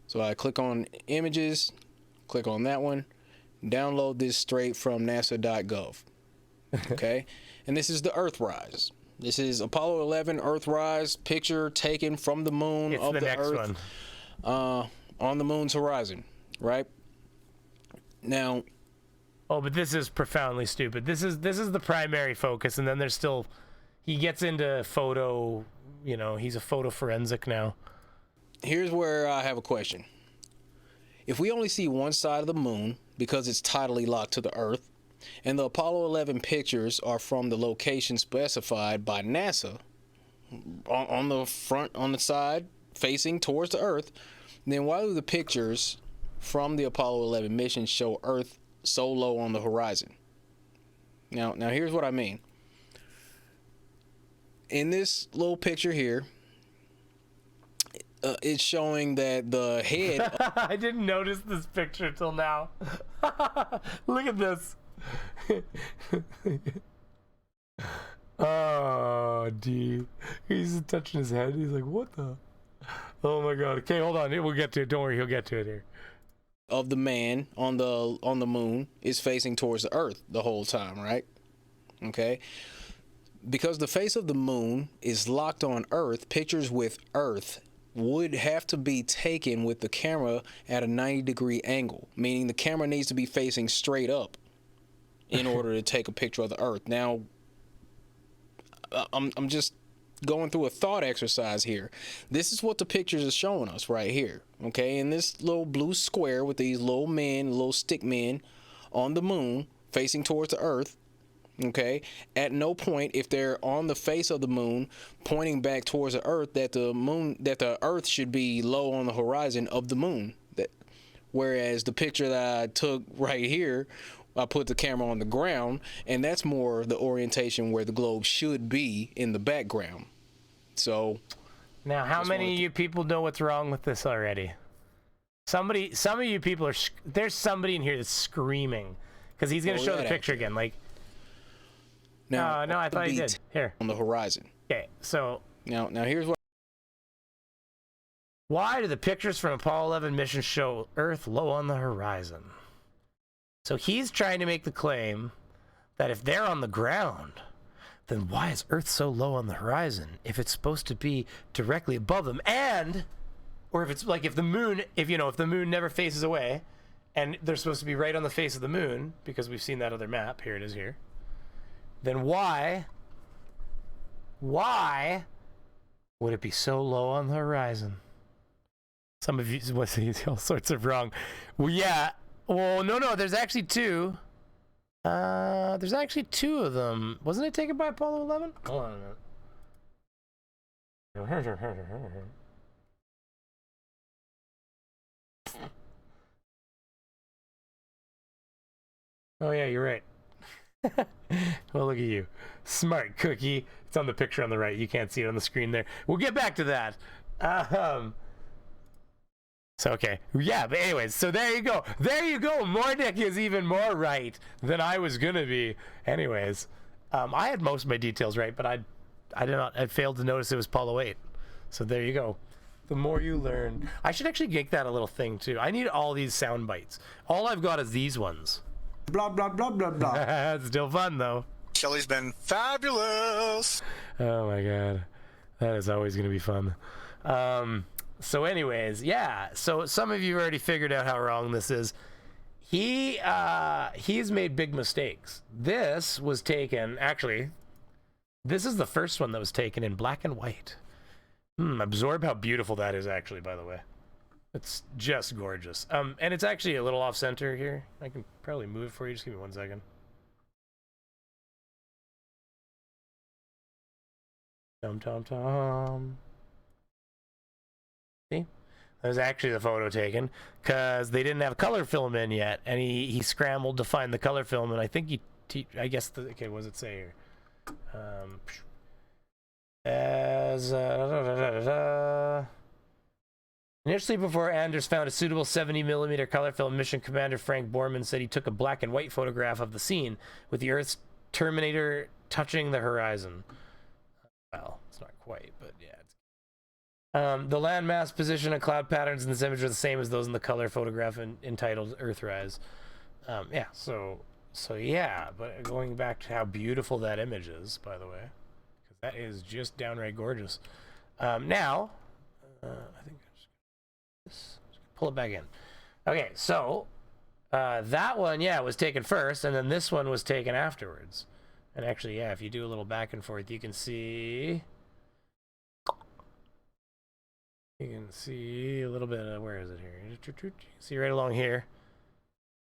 So I click on images, click on that one, download this straight from NASA.gov. Okay, and this is the Earth rise. This is Apollo 11 Earthrise picture taken from the moon of the Earth on the moon's horizon, right? Now, oh, but this is profoundly stupid. This is the primary focus, and then there's still, he gets into photo, he's a photo forensic now. Here's where I have a question. If we only see one side of the moon because it's tidally locked to the Earth, and the Apollo 11 pictures are from the location specified by NASA on the front, on the side facing towards the Earth, then why do the pictures from the Apollo 11 mission show Earth so low on the horizon? Now here's what I mean. In this little picture here, it's showing that the head... I didn't notice this picture till now. Look at this. Oh, dude. He's touching his head. He's like, what the? Oh my god. Okay, hold on. We'll get to it. Don't worry, he'll get to it here. Of the man on the moon is facing towards the Earth the whole time, right? Okay. Because the face of the moon is locked on Earth, pictures with Earth would have to be taken with the camera at a 90-degree angle, meaning the camera needs to be facing straight up. in order to take a picture of the Earth. Now, I'm just going through a thought exercise here. This is what the pictures are showing us right here. Okay, in this little blue square with these little men, little stick men on the moon facing towards the Earth. Okay, at no point, if they're on the face of the moon pointing back towards the Earth, that the Earth should be low on the horizon of the moon. Whereas the picture that I took right here, I put the camera on the ground, and that's more the orientation where the globe should be in the background. So now, how many of you people know what's wrong with this already? Some of you people are. There's somebody in here that's screaming because he's gonna show the picture again. Like, no, I thought he did. Here on the horizon. Okay, so now here's what. Why do the pictures from Apollo 11 mission show Earth low on the horizon? So he's trying to make the claim that if they're on the ground, then why is Earth so low on the horizon if it's supposed to be directly above them? And, or if it's like if the moon never faces away and they're supposed to be right on the face of the moon, because we've seen that other map, here it is here, then why would it be so low on the horizon? Some of you will see all sorts of wrong. Well, yeah. Well, no. There's actually two. There's actually two of them. Wasn't it taken by Apollo 11? Hold on a minute. Oh yeah, you're right. Well, look at you, smart cookie. It's on the picture on the right. You can't see it on the screen there. We'll get back to that. So, okay. Yeah, but anyways, so there you go. There you go. Mordek is even more right than I was going to be. Anyways, I had most of my details right, but I failed to notice it was Apollo 8. So there you go. The more you learn. I should actually make that a little thing, too. I need all these sound bites. All I've got is these ones. Blah, blah, blah, blah, blah. It's still fun, though. Shelly's been fabulous. Oh, my God. That is always going to be fun. So anyways, yeah, so some of you already figured out how wrong this is. He's made big mistakes. This was taken, actually, this is the first one that was taken in black and white. Absorb how beautiful that is, actually, by the way. It's just gorgeous. And it's actually a little off center here. I can probably move it for you. Just give me 1 second. Tom. See? That was actually the photo taken because they didn't have color film in yet, and he scrambled to find the color film, and I think I guess okay, what does it say here? Initially, before Anders found a suitable 70mm color film, Mission Commander Frank Borman said he took a black and white photograph of the scene with the Earth's terminator touching the horizon. Well, it's not quite, but yeah. The landmass position and cloud patterns in this image are the same as those in the color photograph entitled Earthrise. Yeah, so yeah, but going back to how beautiful that image is, by the way, because that is just downright gorgeous. Now, I think I just pull it back in. Okay, so that one, yeah, was taken first, and then this one was taken afterwards. And actually, yeah, if you do a little back and forth, you can see... You can see a little bit of, where is it here? You can see right along here.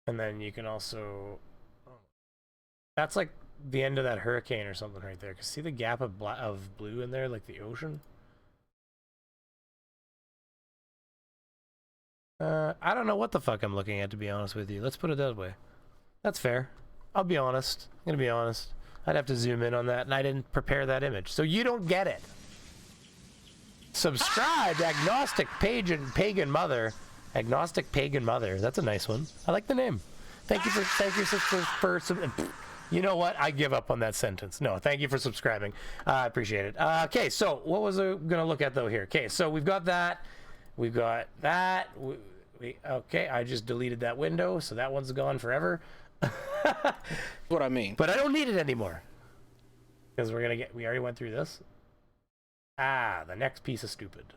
And then you can also, that's like the end of that hurricane or something right there. Cause see the gap of blue in there, like the ocean? I don't know what the fuck I'm looking at, to be honest with you. Let's put it that way. That's fair. I'll be honest. I'm gonna be honest. I'd have to zoom in on that, and I didn't prepare that image. So you don't get it. Subscribe, Agnostic Pagan Mother. Agnostic Pagan Mother. That's a nice one. I like the name. Thank you for you know what? I give up on that sentence. No, thank you for subscribing. I appreciate it. Okay, so what was I gonna look at though here? Okay, so we've got that. We've got that. Okay, I just deleted that window, so that one's gone forever. What I mean. But I don't need it anymore because we already went through this. The next piece of stupid.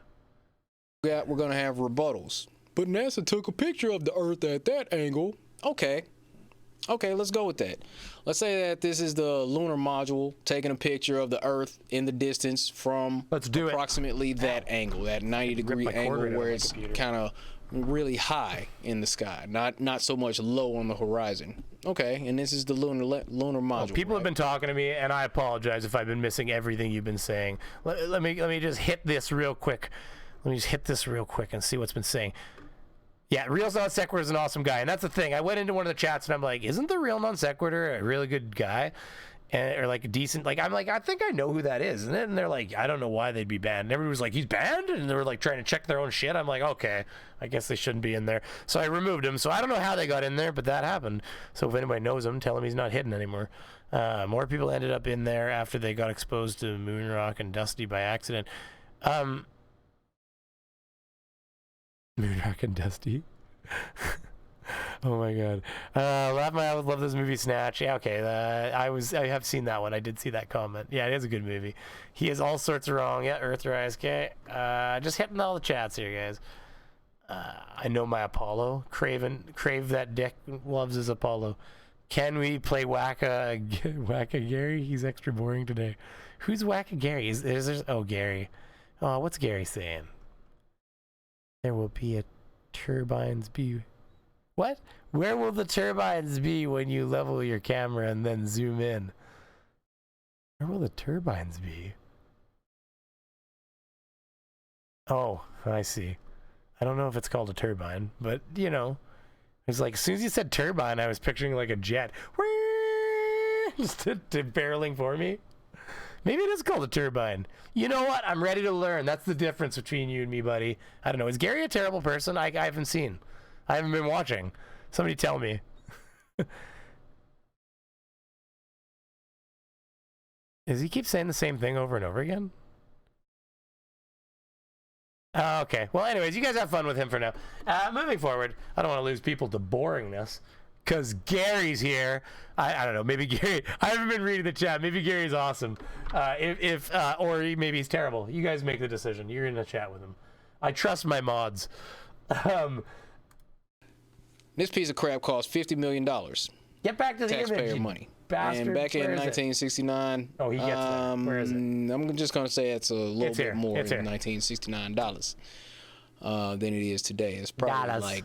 Yeah, we're gonna have rebuttals. But NASA took a picture of the Earth at that angle. Okay. Okay, let's go with that. Let's say that this is the lunar module taking a picture of the Earth in the distance from Let's do it. approximately that angle, that 90-degree my angle cord out of where my it's computer. kind of really high in the sky, not so much low on the horizon. Okay, and this is the lunar module. People have been talking to me, and I apologize if I've been missing everything you've been saying. Let me just hit this real quick. Let me just hit this real quick and see what's been saying. Yeah, Real Non Sequitur is an awesome guy, and that's the thing. I went into one of the chats and I'm like, isn't the Real Non Sequitur a really good guy? Or like a decent, like, I'm like, I think I know who that is, isn't it? And they're like, I don't know why they'd be banned. And everybody was like, he's banned? And they were like trying to check their own shit. I'm like, okay, I guess they shouldn't be in there. So I removed him. So I don't know how they got in there, but that happened. So if anybody knows him, tell him he's not hidden anymore. More people ended up in there after they got exposed to Moonrock and Dusty by accident. Moonrock and Dusty. Oh my god. Laugh my I would love this movie Snatch. Yeah, okay. I have seen that one. I did see that comment. Yeah, it is a good movie. He is all sorts of wrong. Yeah, Earthrise. Okay. Just hitting all the chats here, guys. I know my Apollo. Crave that dick loves his Apollo. Can we play Wacka Gary? He's extra boring today. Who's Wacka Gary? Is there oh Gary. Oh, what's Gary saying? There will be a turbines be. What? Where will the turbines be when you level your camera and then zoom in? Where will the turbines be? Oh, I see. I don't know if it's called a turbine, but you know, it's like as soon as you said turbine, I was picturing like a jet. Just barreling for me. Maybe it is called a turbine. You know what? I'm ready to learn. That's the difference between you and me, buddy. I don't know. Is Gary a terrible person? I haven't seen. I haven't been watching. Somebody tell me. Does he keep saying the same thing over and over again? Oh, okay. Well, anyways, you guys have fun with him for now. Moving forward, I don't want to lose people to boringness. Because Gary's here. I don't know. Maybe Gary. I haven't been reading the chat. Maybe Gary's awesome. Or maybe he's terrible. You guys make the decision. You're in a chat with him. I trust my mods. This piece of crap cost $50 million. Get back to the Taxpayer image, money. bastard. And back in Where is it? 1969. Oh, he gets that. Where is it? I'm just gonna say it's a little It's bit here. more It's in here. 1969 dollars than it is today. It's probably Dollars. like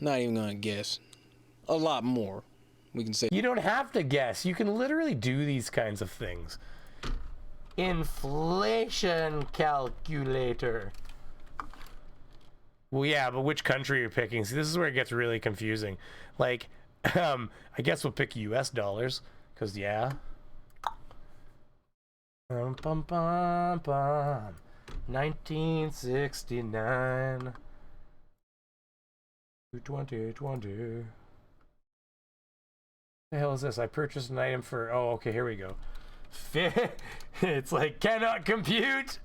not even gonna guess. A lot more. We can say. You don't have to guess. You can literally do these kinds of things. Inflation calculator. Well, yeah, but which country you're picking? See, this is where it gets really confusing. Like, I guess we'll pick U.S. dollars, because, yeah. 1969. 2020. The hell is this? I purchased an item for. Oh, okay, here we go. It's like cannot compute.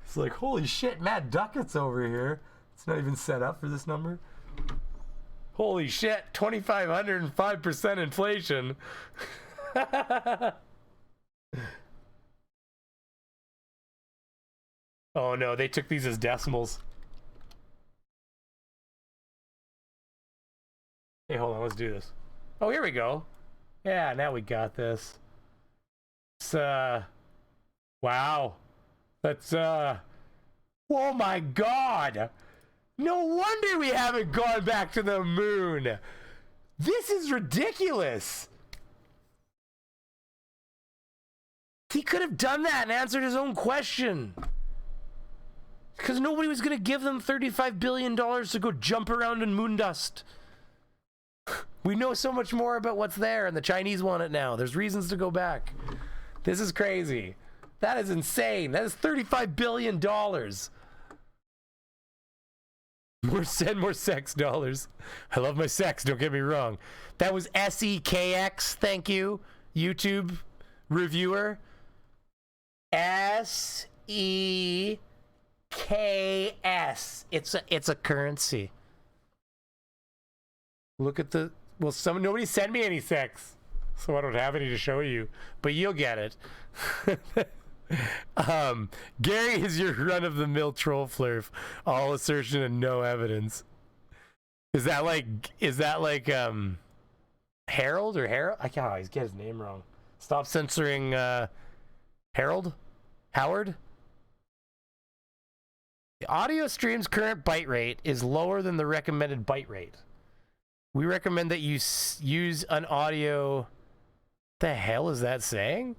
It's like holy shit, Matt Duckett's over here. It's not even set up for this number. Holy shit, 2,505% inflation. Oh no, they took these as decimals. Hey, hold on, let's do this. Oh, here we go. Yeah, now we got this. It's, wow. That's, oh my god! No wonder we haven't gone back to the moon! This is ridiculous! He could have done that and answered his own question. Because nobody was going to give them $35 billion to go jump around in moon dust. We know so much more about what's there, and the Chinese want it now. There's reasons to go back. This is crazy. That is insane. That is $35 billion. Send more sex dollars. I love my sex, don't get me wrong. That was SEKX. Thank you, YouTube reviewer. SEKS. It's a currency. Look at the. Well, nobody send me any sex, so I don't have any to show you. But you'll get it. Gary is your run-of-the-mill troll flurf. All assertion and no evidence. Is that like Harold or Harold? I can't always get his name wrong. Stop censoring Harold? Howard? The audio stream's current byte rate is lower than the recommended byte rate. We recommend that you use an audio... The hell is that saying?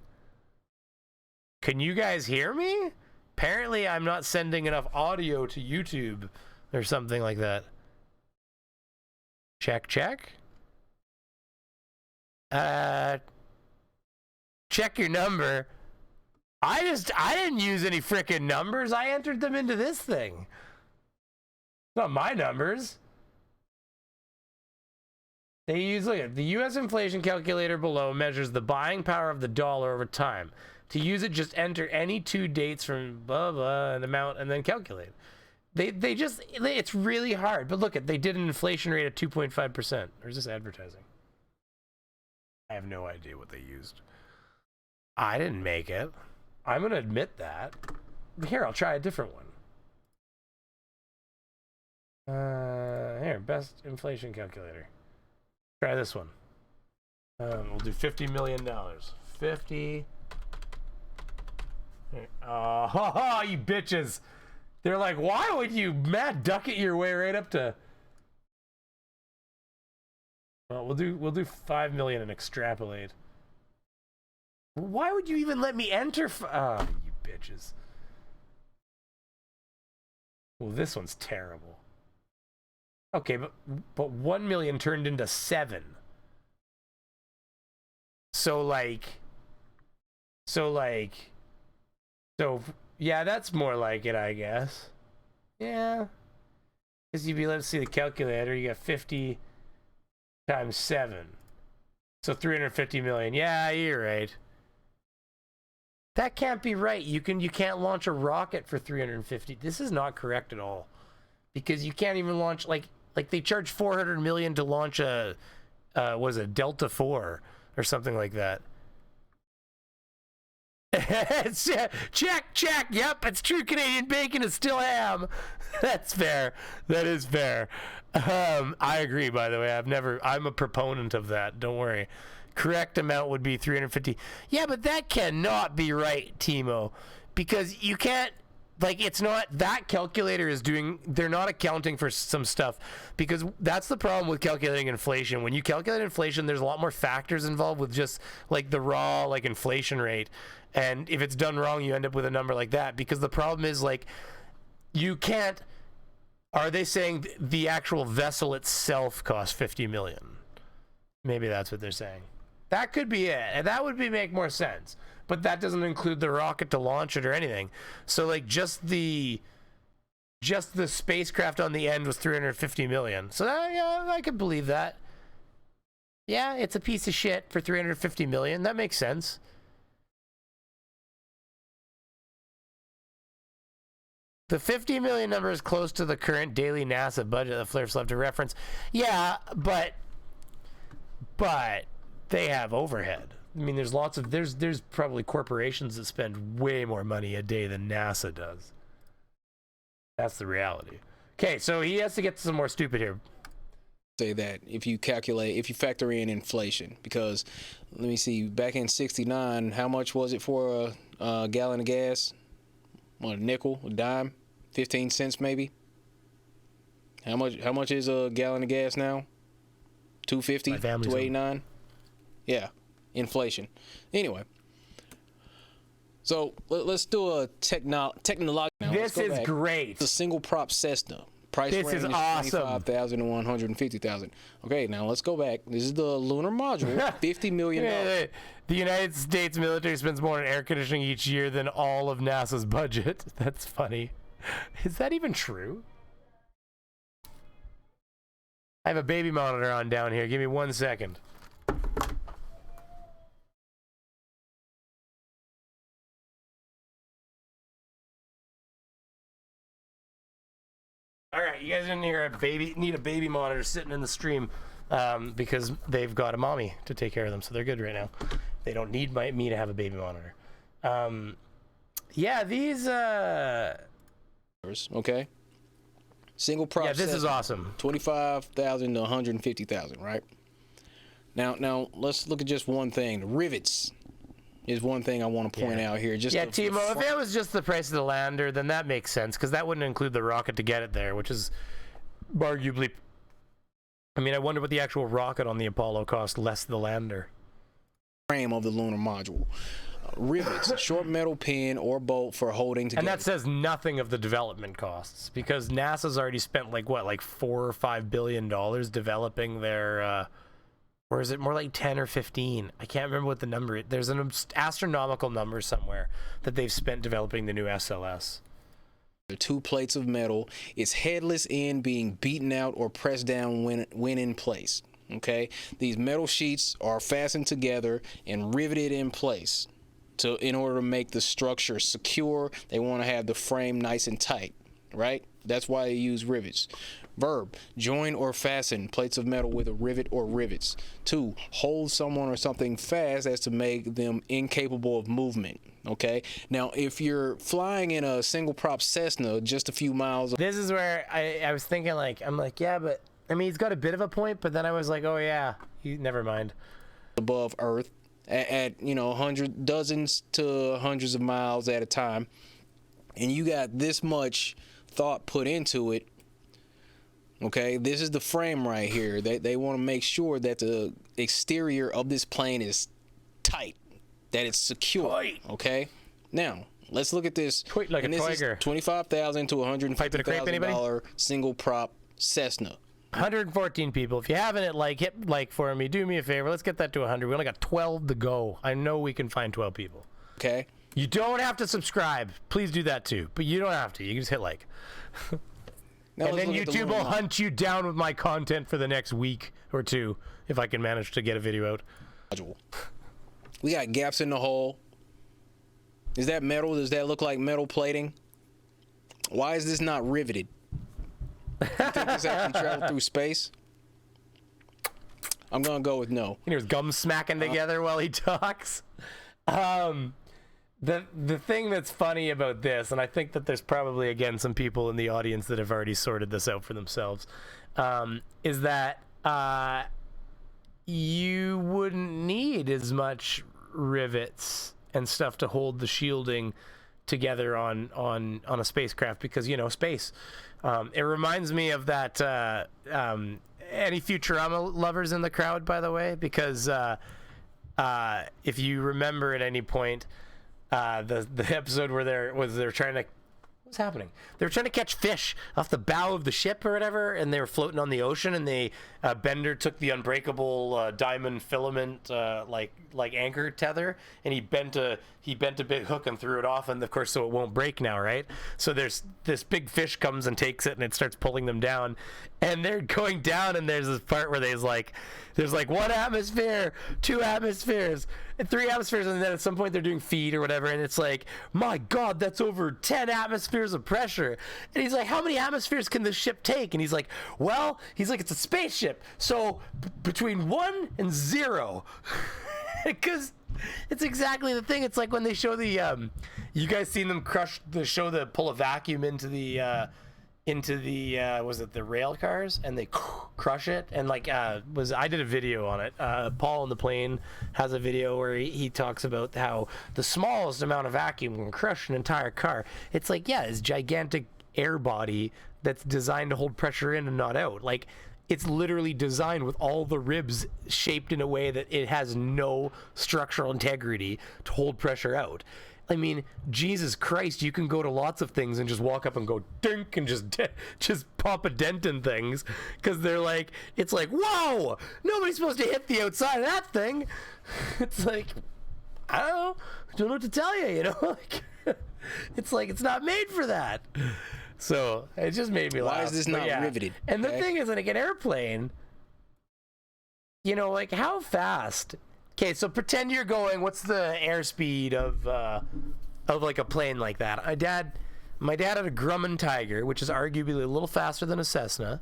Can you guys hear me? Apparently I'm not sending enough audio to YouTube or something like that. Check. Check your number. I didn't use any frickin' numbers. I entered them into this thing. Not my numbers. They use, look at the U.S. inflation calculator below measures the buying power of the dollar over time. To use it, just enter any two dates from blah blah an amount and then calculate. It's really hard. But look at, they did an inflation rate of 2.5%. Or is this advertising? I have no idea what they used. I didn't make it. I'm gonna admit that. Here, I'll try a different one. Here, best inflation calculator. Try this one. We'll do $50 million. 50. Oh, you bitches! They're like, why would you mad duck it your way right up to? Well, we'll do 5 million and extrapolate. Why would you even let me enter? Oh, you bitches! Well, this one's terrible. Okay, but 1 million turned into 7. So yeah, that's more like it, I guess. Yeah, because you'd be, let's see the calculator. You got 50 times 7, so 350 million. Yeah, you're right. That can't be right. You can't launch a rocket for 350. This is not correct at all, because you can't even launch like they charge 400 million to launch a was a Delta 4 or something like that. Check. Yep, it's true. Canadian bacon is still ham. That's fair. That is fair. I agree. By the way, I'm a proponent of that. Don't worry. Correct amount would be 350. Yeah, but that cannot be right, Timo, because you can't. Like, it's not, that calculator is doing, they're not accounting for some stuff, because that's the problem with calculating inflation. When you calculate inflation, there's a lot more factors involved with just like the raw like inflation rate. And if it's done wrong, you end up with a number like that, because the problem is, like, you can't, are they saying the actual vessel itself costs 50 million? Maybe that's what they're saying. That could be it. And that would make more sense. But that doesn't include the rocket to launch it or anything. So like just the spacecraft on the end was 350 million. So that, yeah, I could believe that. Yeah, it's a piece of shit for 350 million. That makes sense. The 50 million number is close to the current daily NASA budget that Flair's left to reference. Yeah, but they have overhead. I mean, there's probably corporations that spend way more money a day than NASA does. That's the reality. Okay, so he has to get some more stupid here. Say that if you factor in inflation, because let me see, back in '69, how much was it for a gallon of gas? What, a nickel, a dime, 15 cents maybe? How much is a gallon of gas now? 250, 289? Yeah. Inflation. Anyway, so let's do a technological. This is great. The single prop Cessna. Price this range is awesome. 25,000 to 150,000. Okay, now let's go back. This is the lunar module. $50 million. The United States military spends more on air conditioning each year than all of NASA's budget. That's funny. Is that even true? I have a baby monitor on down here. Give me 1 second. All right, you guys didn't hear need a baby monitor sitting in the stream because they've got a mommy to take care of them, so they're good right now. They don't need me to have a baby monitor. Yeah, these Okay. Single prop. Yeah, this is Cessna, awesome. 25,000 to 150,000, right? Now let's look at just one thing. The rivets is one thing I want to point out here. Just Yeah, Timo, if it was just the price of the lander, then that makes sense, because that wouldn't include the rocket to get it there, which is arguably... I mean, I wonder what the actual rocket on the Apollo cost less the lander. Frame of the lunar module. Rivets, short metal pin or bolt for holding together. And that says nothing of the development costs, because NASA's already spent like $4 or $5 billion developing their or is it more like 10 or 15? I can't remember what the number is. There's an astronomical number somewhere that they've spent developing the new SLS. The 2 plates of metal. Its headless end being beaten out or pressed down when in place. Okay, these metal sheets are fastened together and riveted in place in order to make the structure secure. They want to have the frame nice and tight, right? That's why they use rivets. Verb, join or fasten plates of metal with a rivet or rivets. 2, hold someone or something fast as to make them incapable of movement. Okay, now if you're flying in a single prop Cessna just a few miles, this is where I was thinking, I'm like, yeah, but I mean, he's got a bit of a point, but then I was like, oh yeah, never mind. Above Earth at dozens to hundreds of miles at a time, and you got this much thought put into it. Okay, this is the frame right here. They want to make sure that the exterior of this plane is tight, that it's secure. Okay, now let's look at this. Like and a this tiger. is $25,000 to $150,000 single prop Cessna. 114 people. If you haven't hit like for me, do me a favor. Let's get that to 100. We only got 12 to go. I know we can find 12 people. Okay. You don't have to subscribe. Please do that too. But you don't have to. You can just hit like. And then YouTube will hunt you down with my content for the next week or two if I can manage to get a video out. We got gaps in the hull. Is that metal? Does that look like metal plating? Why is this not riveted? You think this actually traveled through space? I'm gonna go with no. You hear his gums smacking together while he talks. The thing that's funny about this, and I think that there's probably again some people in the audience that have already sorted this out for themselves, is that you wouldn't need as much rivets and stuff to hold the shielding together on a spacecraft, because space. It reminds me of that. Any Futurama lovers in the crowd, by the way, because if you remember at any point, the episode where they're trying to. What's happening? They were trying to catch fish off the bow of the ship or whatever, and they were floating on the ocean. And Bender took the unbreakable diamond filament like anchor tether, and he bent a big hook and threw it off, and of course, so it won't break now, right? So there's this big fish comes and takes it, and it starts pulling them down, and they're going down, and there's this part where there's like 1 atmosphere, 2 atmospheres, and 3 atmospheres, and then at some point they're doing feed or whatever, and it's like, my God, that's over 10 atmospheres of pressure. And he's like, how many atmospheres can this ship take? And he's like, it's a spaceship, so between 1 and 0, because it's exactly the thing. It's like when they show the you guys seen them pull a vacuum into the was it the rail cars, and they crush it, and I did a video on it. Paul on the Plane has a video where he talks about how the smallest amount of vacuum can crush an entire car. It's like, yeah, it's gigantic air body that's designed to hold pressure in and not out. Like, it's literally designed with all the ribs shaped in a way that it has no structural integrity to hold pressure out. I mean, Jesus Christ, you can go to lots of things and just walk up and go dink and just pop a dent in things, because it's like, whoa, nobody's supposed to hit the outside of that thing. It's like, I don't know what to tell you, it's like, it's not made for that. So it just made me laugh. Why is this not riveted? And the thing is, like an airplane, how fast? Okay, so pretend you're going. What's the airspeed of like a plane like that? My dad had a Grumman Tiger, which is arguably a little faster than a Cessna.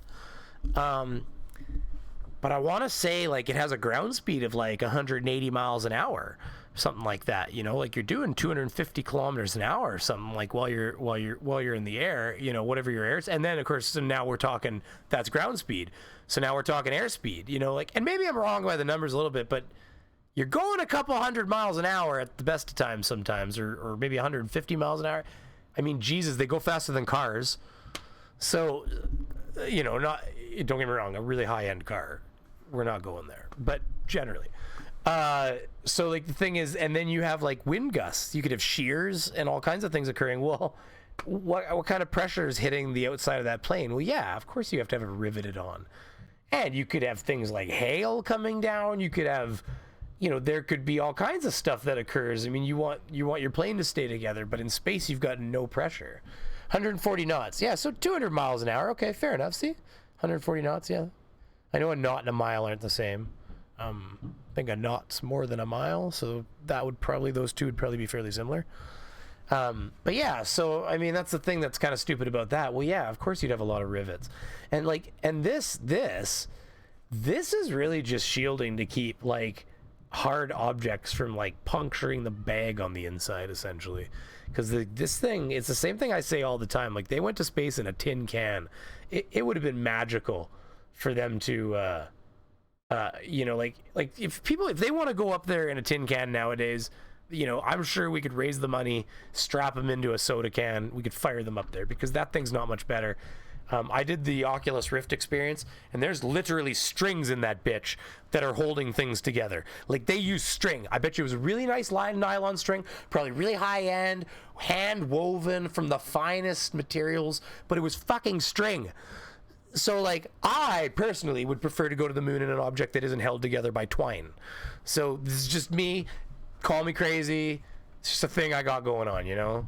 but I want to say like it has a ground speed of like 180 miles an hour, something like that. You know, like you're doing 250 kilometers an hour or something, like while you're in the air. You know, whatever your air is, and then of course, so now we're talking that's ground speed. So now we're talking airspeed. You know, like, and maybe I'm wrong by the numbers a little bit, but you're going a couple hundred miles an hour at the best of times sometimes, or maybe 150 miles an hour. I mean, Jesus, they go faster than cars. So, you know, don't get me wrong, a really high-end car, we're not going there, but generally. So, like, the thing is, and then you have, like, wind gusts. You could have shears and all kinds of things occurring. Well, what kind of pressure is hitting the outside of that plane? Well, yeah, of course you have to have it riveted on. And you could have things like hail coming down. You could have... You know, there could be all kinds of stuff that occurs. I mean, you want your plane to stay together, but in space you've got no pressure. 140 knots. Yeah, so 200 miles an hour. Okay, fair enough. See? 140 knots, yeah. I know a knot and a mile aren't the same. I think a knot's more than a mile, so those two would probably be fairly similar. But yeah, so I mean, that's the thing that's kind of stupid about that. Well, yeah, of course you'd have a lot of rivets. And like, and this is really just shielding to keep like hard objects from like puncturing the bag on the inside, essentially. Because this thing, it's the same thing I say all the time. Like, they went to space in a tin can. It would have been magical for them to you know, like if they want to go up there in a tin can nowadays, you know, I'm sure we could raise the money, strap them into a soda can, we could fire them up there, because that thing's not much better. I did the Oculus Rift experience, and there's literally strings in that bitch that are holding things together. Like, they use string. I bet you it was a really nice nylon string, probably really high-end, hand-woven from the finest materials, but it was fucking string. So, like, I personally would prefer to go to the moon in an object that isn't held together by twine. So, this is just me. Call me crazy. It's just a thing I got going on, you know?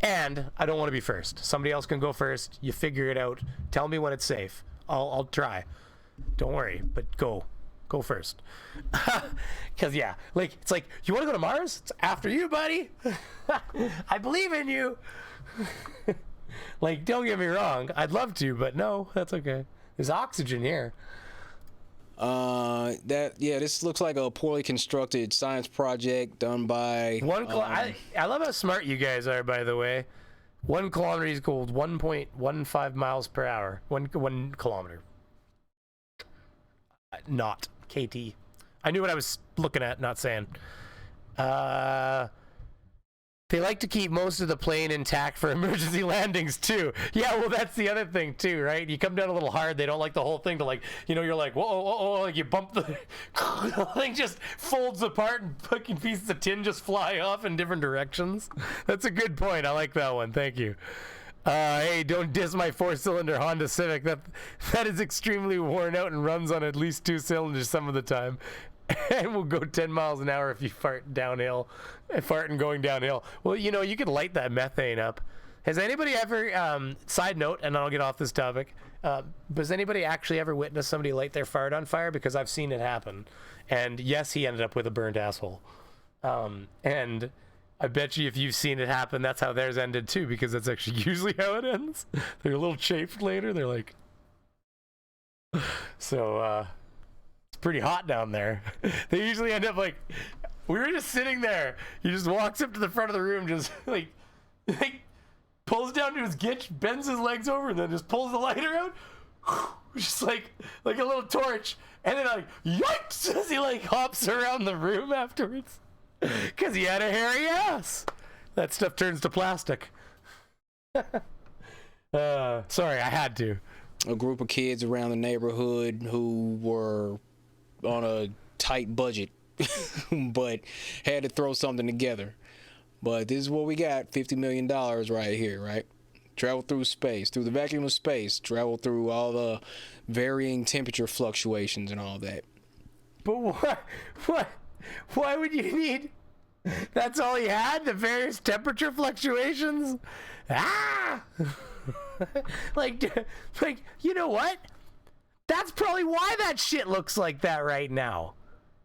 And I don't want to be first. Somebody else can go first. You figure it out. Tell me when it's safe. I'll try. Don't worry, but go first. Because yeah, like, it's like, you want to go to Mars? It's after you, buddy. I believe in you. Like, don't get me wrong. I'd love to, but no, that's okay. There's oxygen here. This looks like a poorly constructed science project done by I love how smart you guys are, by the way. 1 kilometer equals 1.15 miles per hour. 1 kilometer. Not KT. I knew what I was looking at, not saying. They like to keep most of the plane intact for emergency landings, too. Yeah, well, that's the other thing, too, right? You come down a little hard, they don't like the whole thing to, like, you know, you're like, whoa, like you bump the thing just folds apart and fucking pieces of tin just fly off in different directions. That's a good point. I like that one. Thank you. Hey, don't diss my 4-cylinder Honda Civic. That is extremely worn out and runs on at least 2 cylinders some of the time. And will go 10 miles an hour if you fart and going downhill. Well, you know, you could light that methane up. Has anybody ever, side note, and I'll get off this topic, has anybody actually ever witnessed somebody light their fart on fire? Because I've seen it happen. And yes, he ended up with a burnt asshole. And I bet you if you've seen it happen, that's how theirs ended too, because that's actually usually how it ends. They're a little chafed later. They're like... So, pretty hot down there. They usually end up like, we were just sitting there. He just walks up to the front of the room, just like pulls down to his gitch, bends his legs over, and then just pulls the lighter out, just like a little torch, and then like yikes as he like hops around the room afterwards, because he had a hairy ass. That stuff turns to plastic. Sorry, I had to. A group of kids around the neighborhood who were on a tight budget but had to throw something together. But this is what we got, $50 million right here, right? Travel through space, through the vacuum of space, travel through all the varying temperature fluctuations and all that. But why would you need... That's all he had? The various temperature fluctuations? like, you know what? That's probably why that shit looks like that right now.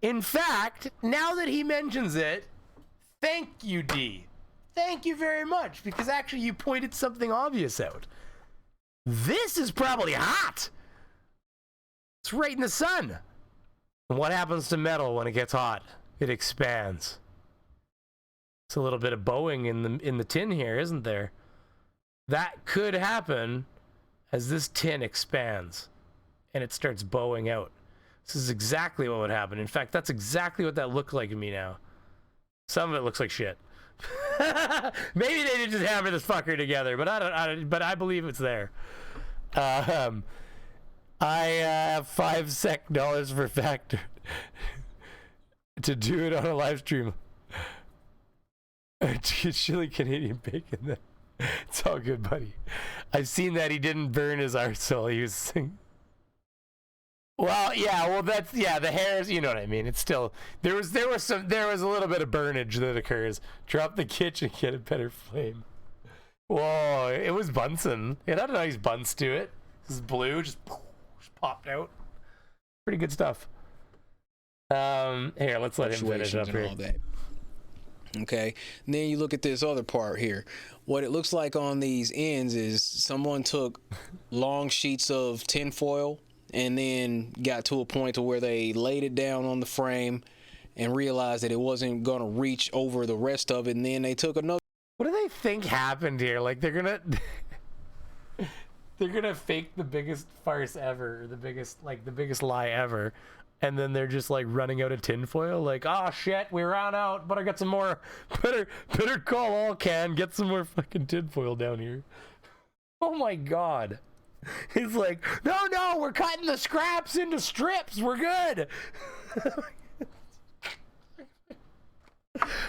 In fact, now that he mentions it, thank you, D. Thank you very much, because actually you pointed something obvious out. This is probably hot. It's right in the sun. And what happens to metal when it gets hot? It expands. It's a little bit of bowing in the tin here, isn't there? That could happen as this tin expands and it starts bowing out. This is exactly what would happen. In fact, that's exactly what that looked like to me now. Some of it looks like shit. Maybe they did just hammer this fucker together, but but I believe it's there. I have $5 for factor to do it on a live stream. Chili Canadian bacon then. It's all good, buddy. I've seen that he didn't burn his arsehole. He was singing. Well, yeah, the hairs, you know what I mean. It's still there was a little bit of burnage that occurs. Drop the kitchen, get a better flame. Whoa, it was Bunsen. It had a nice bunce to it. This is blue, just popped out. Pretty good stuff. Here, let's let him finish up here. All that. Okay, and then you look at this other part here. What it looks like on these ends is someone took long sheets of tinfoil and then got to a point to where they laid it down on the frame and realized that it wasn't gonna reach over the rest of it, and then they took another. What do they think happened here? Like they're gonna fake the biggest farce ever, the biggest lie ever, and then they're just like running out of tinfoil. Like, oh shit, we ran out, but I got some more. Better call all can, get some more fucking tinfoil down here. Oh my god. He's like, no, we're cutting the scraps into strips. We're good.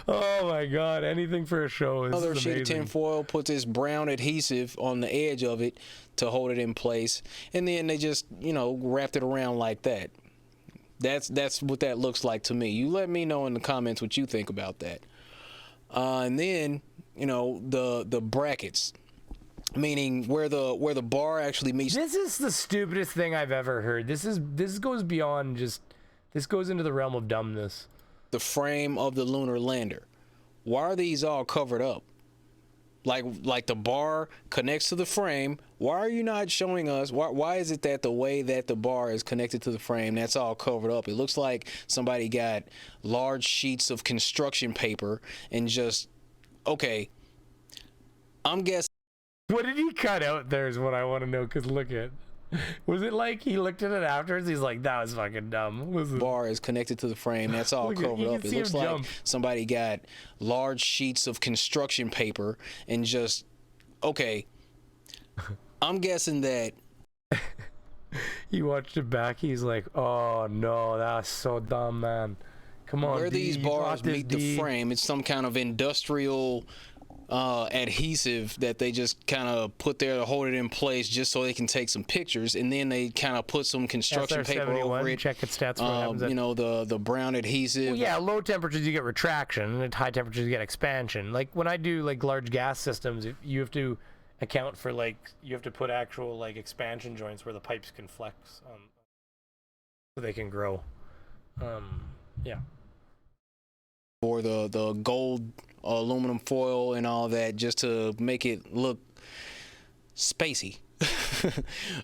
Oh my god, anything for a show. This Another is sheet of amazing. tinfoil, put this brown adhesive on the edge of it to hold it in place, and then they just, wrapped it around like that. That's what that looks like to me. You let me know in the comments what you think about that. And then, the brackets, meaning where the bar actually meets. This is the stupidest thing I've ever heard. This goes beyond this goes into the realm of dumbness. The frame of the lunar lander. Why are these all covered up? Like the bar connects to the frame. Why are you not showing us? Why is it that the way that the bar is connected to the frame, that's all covered up? It looks like somebody got large sheets of construction paper and just, okay, I'm guessing. What did he cut out there is what I want to know, because look at. Was it like he looked at it afterwards? He's like, that was fucking dumb. The bar is connected to the frame. That's all covered up. It looks like somebody got large sheets of construction paper and just, okay, I'm guessing that. He watched it back. He's like, oh no, that's so dumb, man. Come on. Where these bars meet the frame, it's some kind of industrial adhesive that they just kind of put there to hold it in place just so they can take some pictures, and then they kind of put some construction paper over it. Check its stats. The brown adhesive. Well, yeah, low temperatures you get retraction, and at high temperatures you get expansion. Like when I do like large gas systems, you have to account for you have to put actual expansion joints where the pipes can flex, so they can grow. Yeah. Or the gold aluminum foil and all that, just to make it look spacey.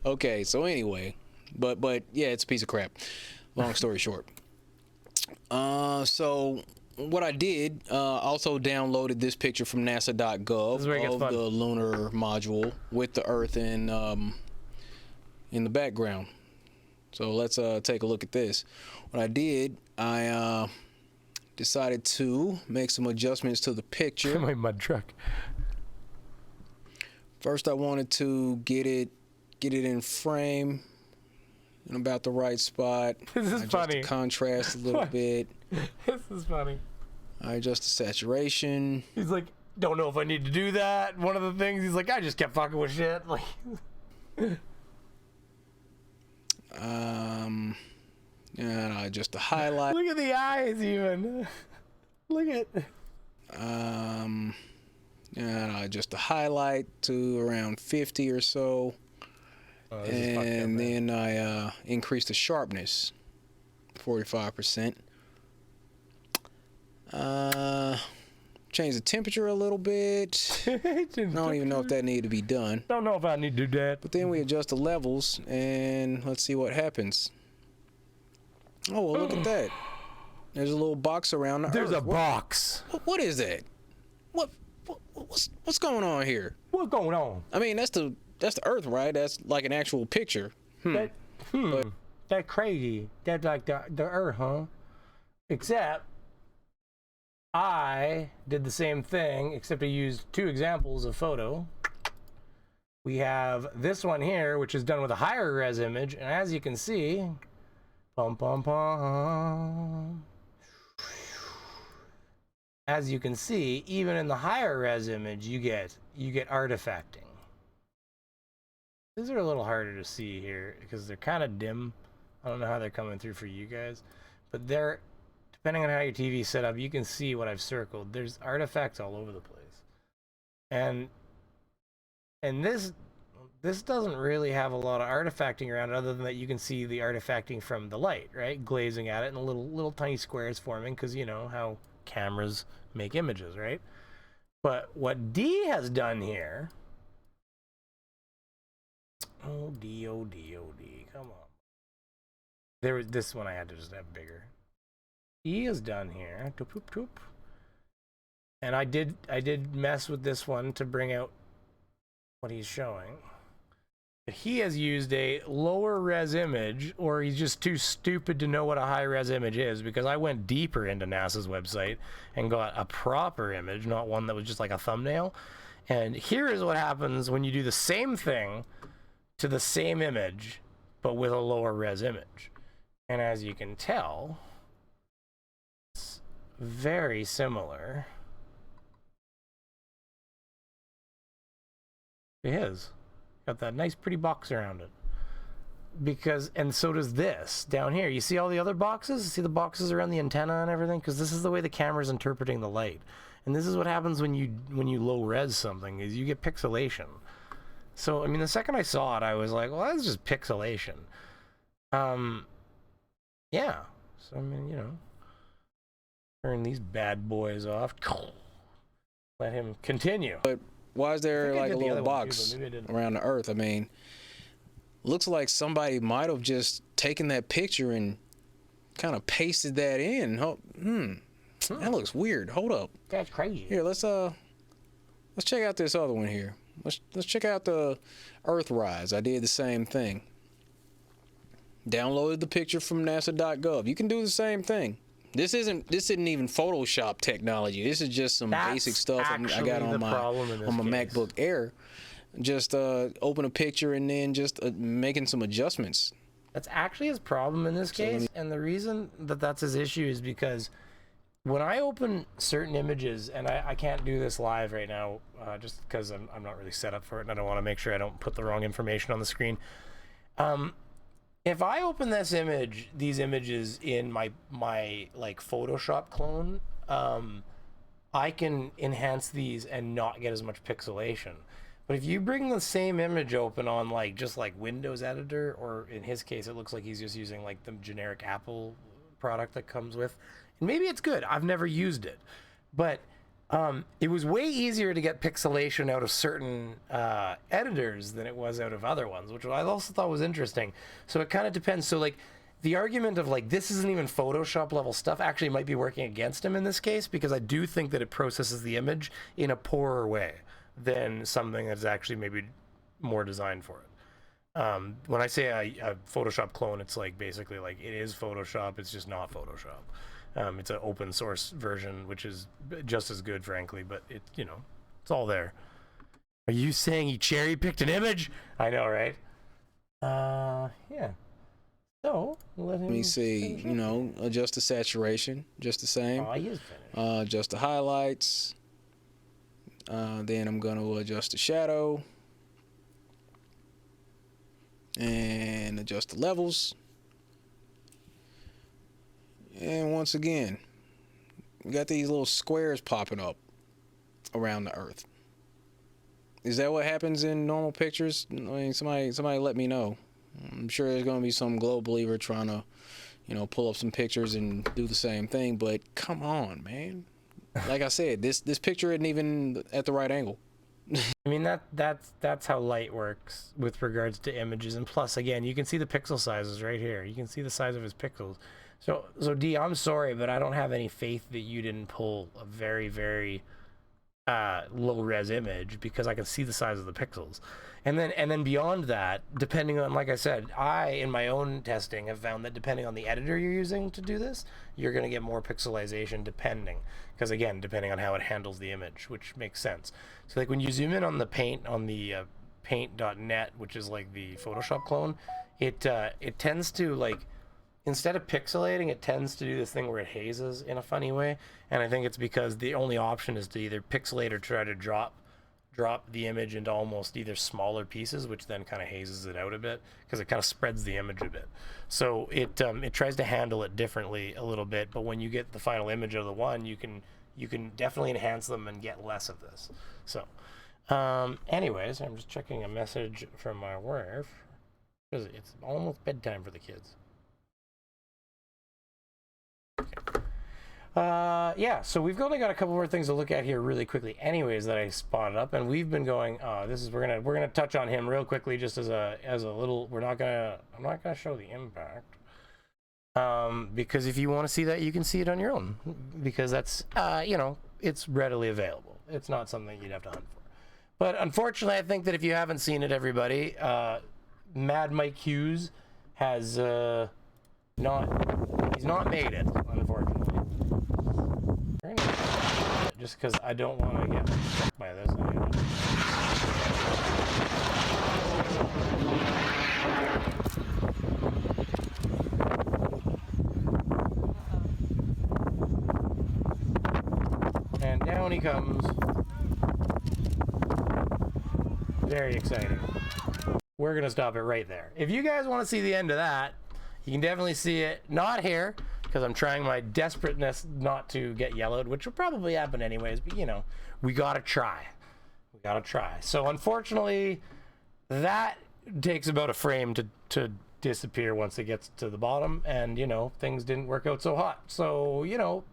Okay, so anyway, but yeah, it's a piece of crap. Long story short. So what I did, also downloaded this picture from NASA.gov of the lunar module with the Earth in the background. So let's take a look at this. What I did, I decided to make some adjustments to the picture. My mud truck. First, I wanted to get it in frame in about the right spot. This is funny. The contrast a little bit. This is funny. I adjust the saturation. He's like, don't know if I need to do that. One of the things he's like, I just kept fucking with shit. Like, and I adjust the highlight. Look at the eyes, even. Look at. And I adjust the highlight to around 50 or so. Oh, and then I increase the sharpness, 45%. Change the temperature a little bit. I don't even know if that needed to be done. Don't know if I need to do that. But then we adjust the levels, and let's see what happens. Oh, well, look at that. There's a little box around the There's Earth. a box. What is that? What's going on here? What's going on? I mean, that's the Earth, right? That's like an actual picture. That's crazy. That's like the Earth, huh? Except I did the same thing, except I used 2 examples of photo. We have this one here, which is done with a higher res image, and as you can see, as you can see, even in the higher res image, you get artifacting. These are a little harder to see here because they're kind of dim. I don't know how they're coming through for you guys, but they're, depending on how your TV's set up, you can see what I've circled. There's artifacts all over the place. And this doesn't really have a lot of artifacting around it, other than that you can see the artifacting from the light, right? Glazing at it and little tiny squares forming, because you know how cameras make images, right? But what D has done here, oh D, come on. There was this one I had to just have bigger. E is done here, and I did mess with this one to bring out what he's showing. But he has used a lower res image, or he's just too stupid to know what a high res image is, because I went deeper into NASA's website and got a proper image, not one that was just like a thumbnail. And here is what happens when you do the same thing to the same image, but with a lower res image. And as you can tell, it's very similar to his. Got that nice pretty box around it. Because, and so does this down here. You see all the other boxes? See the boxes around the antenna and everything? Because this is the way the camera's interpreting the light. And this is what happens when you low res something, is you get pixelation. So, I mean, the second I saw it, I was like, well, that's just pixelation. Yeah. So, I mean, you know, turn these bad boys off. Let him continue. But why is there like a little box too, around the Earth? I mean, looks like somebody might have just taken that picture and kind of pasted that in. That looks weird. Hold up. That's crazy. Here, let's check out this other one here. Let's check out the Earthrise. I did the same thing. Downloaded the picture from NASA.gov. You can do the same thing. This isn't even Photoshop technology. This is just some basic stuff I got on my MacBook Air. Just open a picture and then just making some adjustments. That's actually his problem in this case, and the reason that that's his issue is because when I open certain images, and I can't do this live right now, just because I'm not really set up for it, and I don't want to make sure I don't put the wrong information on the screen. If I open these images in my like Photoshop clone, I can enhance these and not get as much pixelation. But if you bring the same image open on just like Windows Editor, or in his case, it looks like he's just using like the generic Apple product that comes with, and maybe it's good. I've never used it, but it was way easier to get pixelation out of certain editors than it was out of other ones, which I also thought was interesting. So it kind of depends. So like the argument of like this isn't even Photoshop level stuff actually might be working against him in this case, because I do think that it processes the image in a poorer way than something that's actually maybe more designed for it. When I say a Photoshop clone, it's like basically like it is Photoshop, it's just not Photoshop. It's an open source version, which is just as good, frankly, but it's all there. Are you saying he cherry picked an image? I know, right? Yeah. So let me see. Adjust the saturation, just the same. Oh, he is finished. Adjust the highlights. Then I'm going to adjust the shadow and adjust the levels. And once again, we got these little squares popping up around the Earth. Is that what happens in normal pictures? I mean, somebody let me know. I'm sure there's going to be some globe believer trying to, pull up some pictures and do the same thing. But come on, man. Like I said, this picture isn't even at the right angle. I mean, that's how light works with regards to images. And plus, again, you can see the pixel sizes right here. You can see the size of his pixels. So D, I'm sorry, but I don't have any faith that you didn't pull a very, very low res image, because I can see the size of the pixels. And then beyond that, depending on, like I said, in my own testing have found that depending on the editor you're using to do this, you're going to get more pixelization depending on how it handles the image, which makes sense. So like when you zoom in on the paint, on the paint.net, which is like the Photoshop clone, it tends to, like, instead of pixelating, it tends to do this thing where it hazes in a funny way. And I think it's because the only option is to either pixelate or try to drop the image into almost either smaller pieces, which then kind of hazes it out a bit, because it kind of spreads the image a bit. So it tries to handle it differently a little bit, but when you get the final image of the one, you can definitely enhance them and get less of this. So anyways, I'm just checking a message from my wife, because it's almost bedtime for the kids. Yeah, so we've only got a couple more things to look at here really quickly anyways that I spotted up, and we've been going, we're gonna touch on him real quickly, just as a little, I'm not gonna show the impact, because if you want to see that, you can see it on your own, because that's it's readily available. It's not something you'd have to hunt for. But unfortunately, I think that if you haven't seen it, everybody, Mad Mike Hughes has he's not made it, unfortunately. Just because I don't want to get struck by this. And down he comes. Very exciting. We're going to stop it right there. If you guys want to see the end of that, you can definitely see it. Not here, because I'm trying my desperateness not to get yellowed, which will probably happen anyways, but we gotta try. So unfortunately, that takes about a frame to disappear once it gets to the bottom, and things didn't work out so hot. So and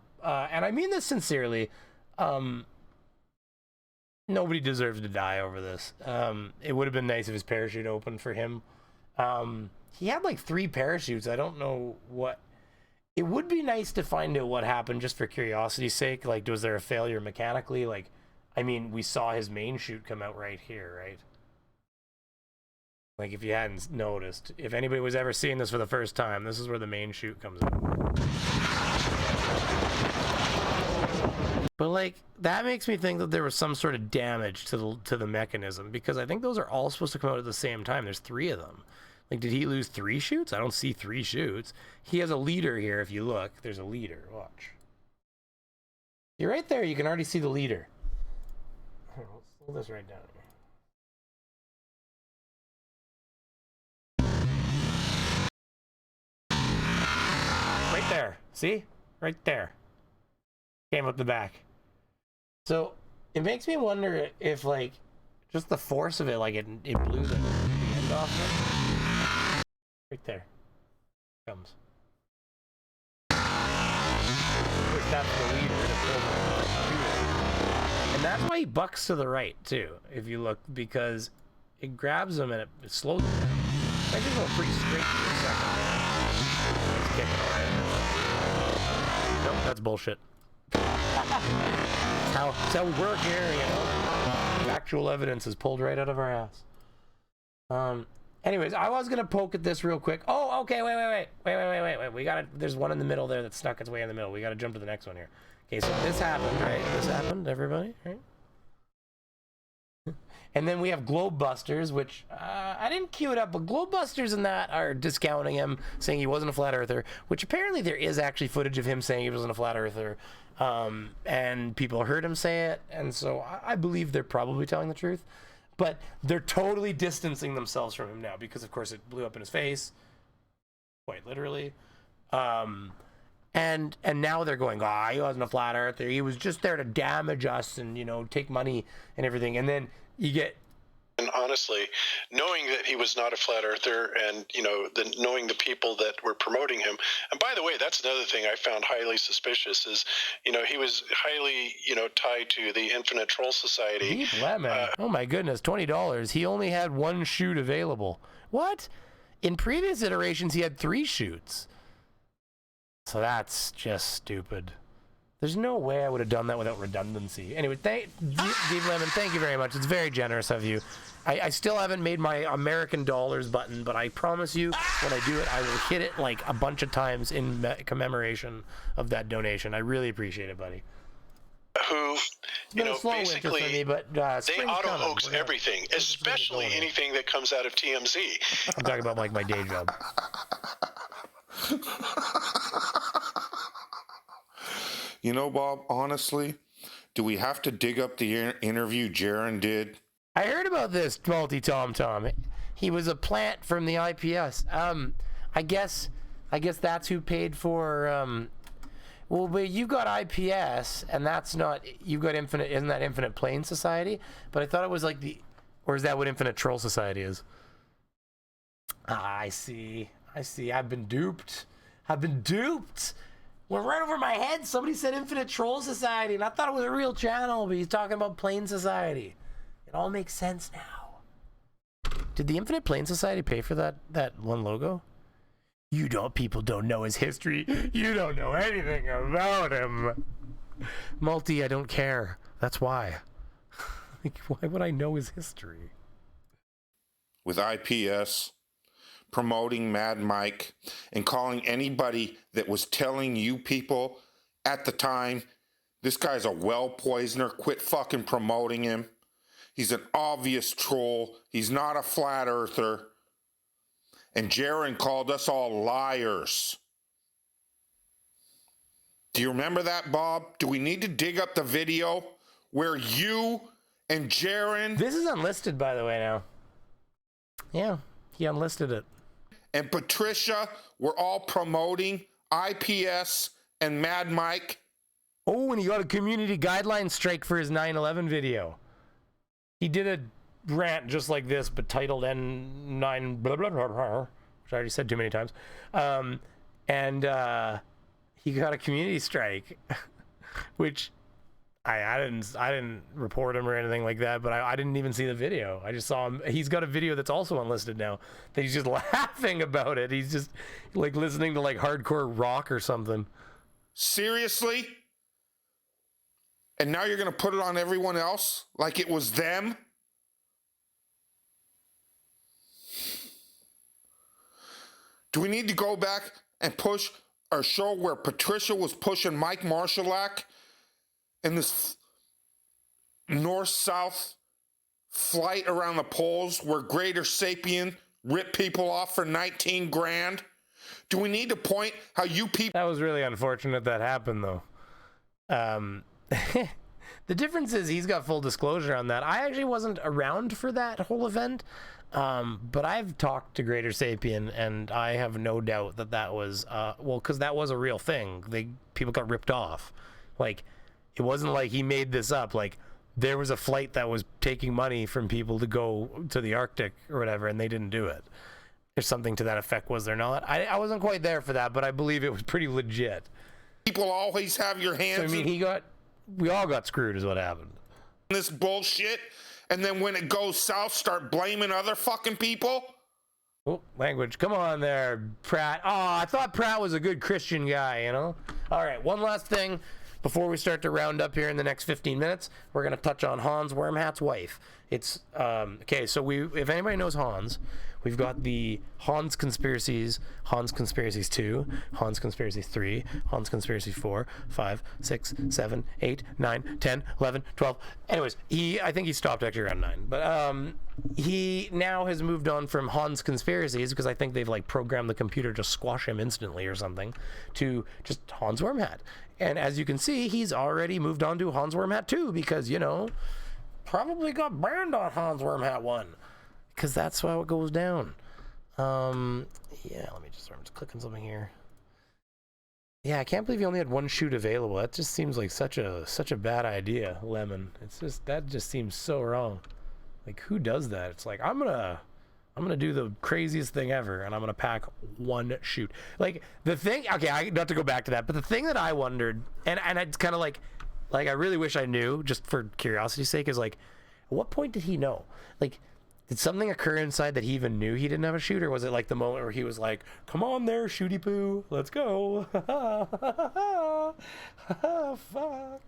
I mean this sincerely, nobody deserves to die over this. It would have been nice if his parachute opened for him. He had like 3 parachutes. I don't know what. It would be nice to find out what happened, just for curiosity's sake. Like, was there a failure mechanically? Like, I mean, we saw his main chute come out right here, right? Like, if you hadn't noticed, if anybody was ever seeing this for the first time, this is where the main chute comes out. But like, that makes me think that there was some sort of damage to the mechanism, because I think those are all supposed to come out at the same time. There's 3 of them. Like, did he lose 3 chutes? I don't see 3 chutes. He has a leader here. If you look, there's a leader. Watch. You're right there. You can already see the leader. Here, let's slow this right down here. Right there. See? Right there. Came up the back. So it makes me wonder if, like, just the force of it, like, it blew the end off. Right there. Comes. That's the leader to pull the. And that's why he bucks to the right too, if you look, because it grabs him and it slows him down. I can go pretty straight for a second there. It's kicking around. Nope, that's bullshit. That's how we work here, Actual evidence is pulled right out of our ass. Anyways, I was gonna poke at this real quick. Oh, okay, wait. We gotta. There's one in the middle there that stuck its way in the middle. We gotta jump to the next one here. Okay, so this happened, right? This happened, everybody, right? And then we have Globe Busters, which I didn't queue it up, but Globe Busters and that are discounting him, saying he wasn't a flat earther, which apparently there is actually footage of him saying he wasn't a flat earther, and people heard him say it, and so I believe they're probably telling the truth. But they're totally distancing themselves from him now, because of course it blew up in his face, quite literally. And now they're going, he wasn't a flat earther. He was just there to damage us and take money and everything. And then you get. And honestly, knowing that he was not a flat earther, and knowing the people that were promoting him. And by the way, that's another thing I found highly suspicious is, he was highly, tied to the Infinite Troll Society. Deep lemon. Oh my goodness, $20. He only had 1 chute available. What? In previous iterations, he had 3 chutes. So that's just stupid. There's no way I would have done that without redundancy. Anyway, Dave Lemon, thank you very much. It's very generous of you. I still haven't made my American dollars button, but I promise you, when I do it, I will hit it like a bunch of times in commemoration of that donation. I really appreciate it, buddy. Who, you know, basically, me, but, they auto-hoax everything, especially anything that comes out of TMZ. I'm talking about like my day job. You know, Bob, honestly, do we have to dig up the interview Jaron did? I heard about this multi-tom-tom. He was a plant from the IPS. I guess that's who paid for, well, but you've got IPS, and that's not, you've got Infinite, isn't that Infinite Plane Society? But I thought it was like or is that what Infinite Troll Society is? I see. I've been duped. Went right over my head. Somebody said Infinite Troll Society, and I thought it was a real channel, but he's talking about Plane Society. It all makes sense now. Did the Infinite Plane Society pay for that one logo? People don't know his history. You don't know anything about him. Multi, I don't care. That's why. Like, why would I know his history? With IPS promoting Mad Mike and calling anybody that was telling you people at the time, this guy's a well poisoner, quit fucking promoting him. He's an obvious troll. He's not a flat earther. And Jaron called us all liars. Do you remember that, Bob? Do we need to dig up the video where you and Jaron... This is unlisted, by the way, now. Yeah, he unlisted it. And Patricia were all promoting IPS and Mad Mike? Oh, and he got a community guideline strike for his 9/11 video. He did a rant just like this, but titled N9 blah blah blah, blah, which I already said too many times. And he got a community strike, which I didn't report him or anything like that, but I didn't even see the video. I just saw him. He's got a video that's also unlisted now that he's just laughing about it. He's just like listening to like hardcore rock or something. Seriously? And now you're going to put it on everyone else like it was them? Do we need to go back and push or show where Patricia was pushing Mike Marshallak in this north-south flight around the poles where Greater Sapien ripped people off for 19 grand? Do we need to point how you people... That was really unfortunate that happened, though. The difference is he's got full disclosure on that. I actually wasn't around for that whole event, but I've talked to Greater Sapien, and I have no doubt that was, well, because that was a real thing. People got ripped off. Like, it wasn't like he made this up. Like, there was a flight that was taking money from people to go to the Arctic or whatever, and they didn't do it. There's something to that effect, was there not? I wasn't quite there for that, but I believe it was pretty legit. People always have your hands... So, I mean, we all got screwed is what happened. This bullshit, and then when it goes south, start blaming other fucking people? Oh, language. Come on there, Pratt. Oh, I thought Pratt was a good Christian guy, you know? All right, one last thing before we start to round up here in the next 15 minutes. We're going to touch on Hans Wormhat's wife. It's, okay, so if anybody knows Hans, we've got the Hans Conspiracies, Hans Conspiracies 2, Hans Conspiracies 3, Hans Conspiracy 4, 5, 6, 7, 8, 9, 10, 11, 12. Anyways, I think he stopped actually around 9. But he now has moved on from Hans Conspiracies, because I think they've like programmed the computer to squash him instantly or something, to just Hans Wormhat. And as you can see, he's already moved on to Hans Wormhat 2, because, you know, probably got burned on Hans Wormhat 1. Because that's how it goes down. Yeah, I'm just clicking something here. Yeah, I can't believe you only had one shoot available. That just seems like such a bad idea, Lemon. That just seems so wrong. Like, who does that? It's like, I'm gonna do the craziest thing ever, and I'm gonna pack one shoot. Like, the thing, okay, not to go back to that, but the thing that I wondered, and it's kind of like I really wish I knew, just for curiosity's sake, is like, at what point did he know? Like, Did something occur inside that he even knew he didn't have a shoot, or was it like the moment where he was like, "Come on there, shooty poo, let's go." Fuck,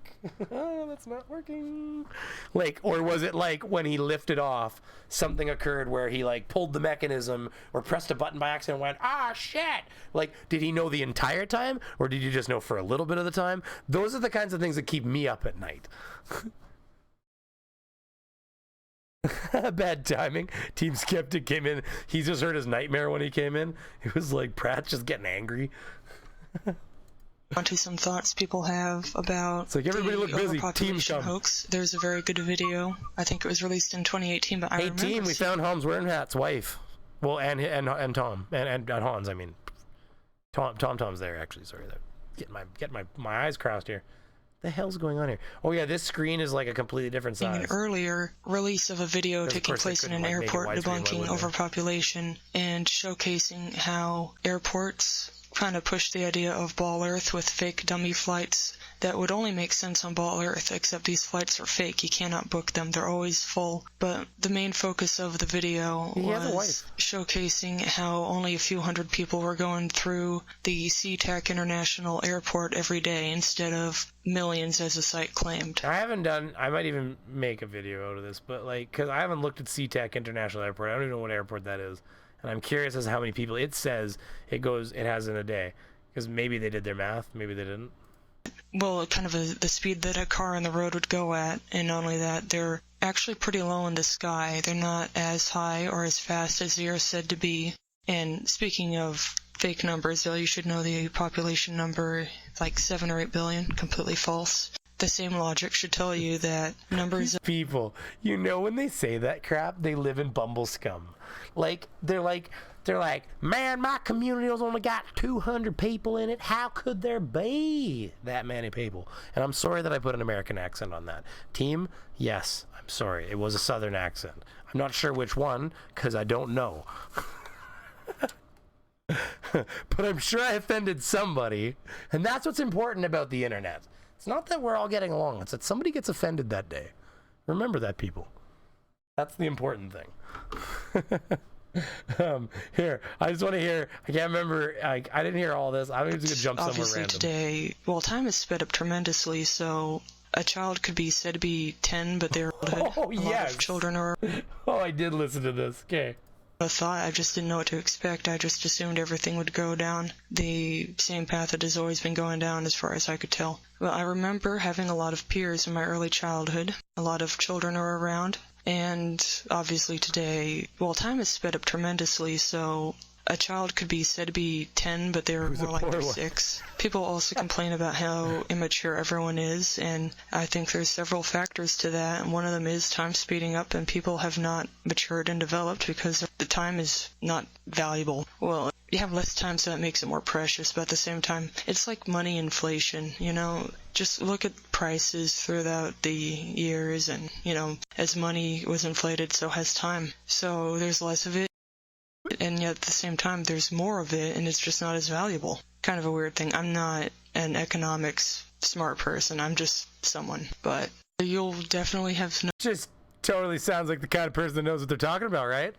that's not working. Like, or was it like when he lifted off, something occurred where he like pulled the mechanism or pressed a button by accident and went, "Ah, shit!" Like, did he know the entire time, or did you just know for a little bit of the time? Those are the kinds of things that keep me up at night. Bad timing. Team Skeptic came in. He just heard his nightmare when he came in. It was like Pratt just getting angry. Onto some thoughts people have about it's like everybody look busy. Team come. Hoax. There's a very good video. I think it was released in 2018, but I remember. 18. We found Hans Wernhat's wife. Well, and Tom and Hans. I mean, Tom's there actually. Sorry, getting my eyes crossed here. The hell's going on here? Oh yeah, this screen is like a completely different size. An earlier release of a video taking place in an airport debunking overpopulation and showcasing how airports kind of push the idea of Ball Earth with fake dummy flights that would only make sense on Ball Earth, except these flights are fake. You cannot book them. They're always full. But the main focus of the video was showcasing how only a few hundred people were going through the SeaTac International Airport every day instead of millions as the site claimed. I might even make a video out of this, but like, because I haven't looked at SeaTac International Airport. I don't even know what airport that is. And I'm curious as to how many people it says it has in a day. Because maybe they did their math, maybe they didn't. Well, kind of the speed that a car on the road would go at, and not only that, they're actually pretty low in the sky. They're not as high or as fast as they are said to be. And speaking of fake numbers, though, you should know the population number, like 7 or 8 billion, completely false. The same logic should tell you that numbers of people, you know, when they say that crap, they live in bumble scum. Like, they're like, man, my community's only got 200 people in it. How could there be that many people? And I'm sorry that I put an American accent on that. Team, yes, I'm sorry. It was a Southern accent. I'm not sure which one, because I don't know. But I'm sure I offended somebody. And that's what's important about the internet. It's not that we're all getting along. It's that somebody gets offended that day. Remember that, people. That's the important thing. Here, I just want to hear. I can't remember. I didn't hear all this. I'm just gonna jump somewhere obviously random. Today, well, time has sped up tremendously. So a child could be said to be 10, but they're oh yes, lot of children are. Oh, I did listen to this. Okay. I thought I just didn't know what to expect. I just assumed everything would go down the same path it has always been going down, as far as I could tell. Well, I remember having a lot of peers in my early childhood. A lot of children are around. And obviously today, well, time has sped up tremendously, so a child could be said to be 10, but they're more like they're 6. People also complain about how immature everyone is, and I think there's several factors to that, and one of them is time speeding up, and people have not matured and developed because the time is not valuable. Well, you have less time, so that makes it more precious, but at the same time, it's like money inflation, you know? Just look at prices throughout the years, and, you know, as money was inflated, so has time. So there's less of it, and yet at the same time, there's more of it, and it's just not as valuable. Kind of a weird thing. I'm not an economics smart person. I'm just someone. But you'll definitely have no... Just totally sounds like the kind of person that knows what they're talking about, right?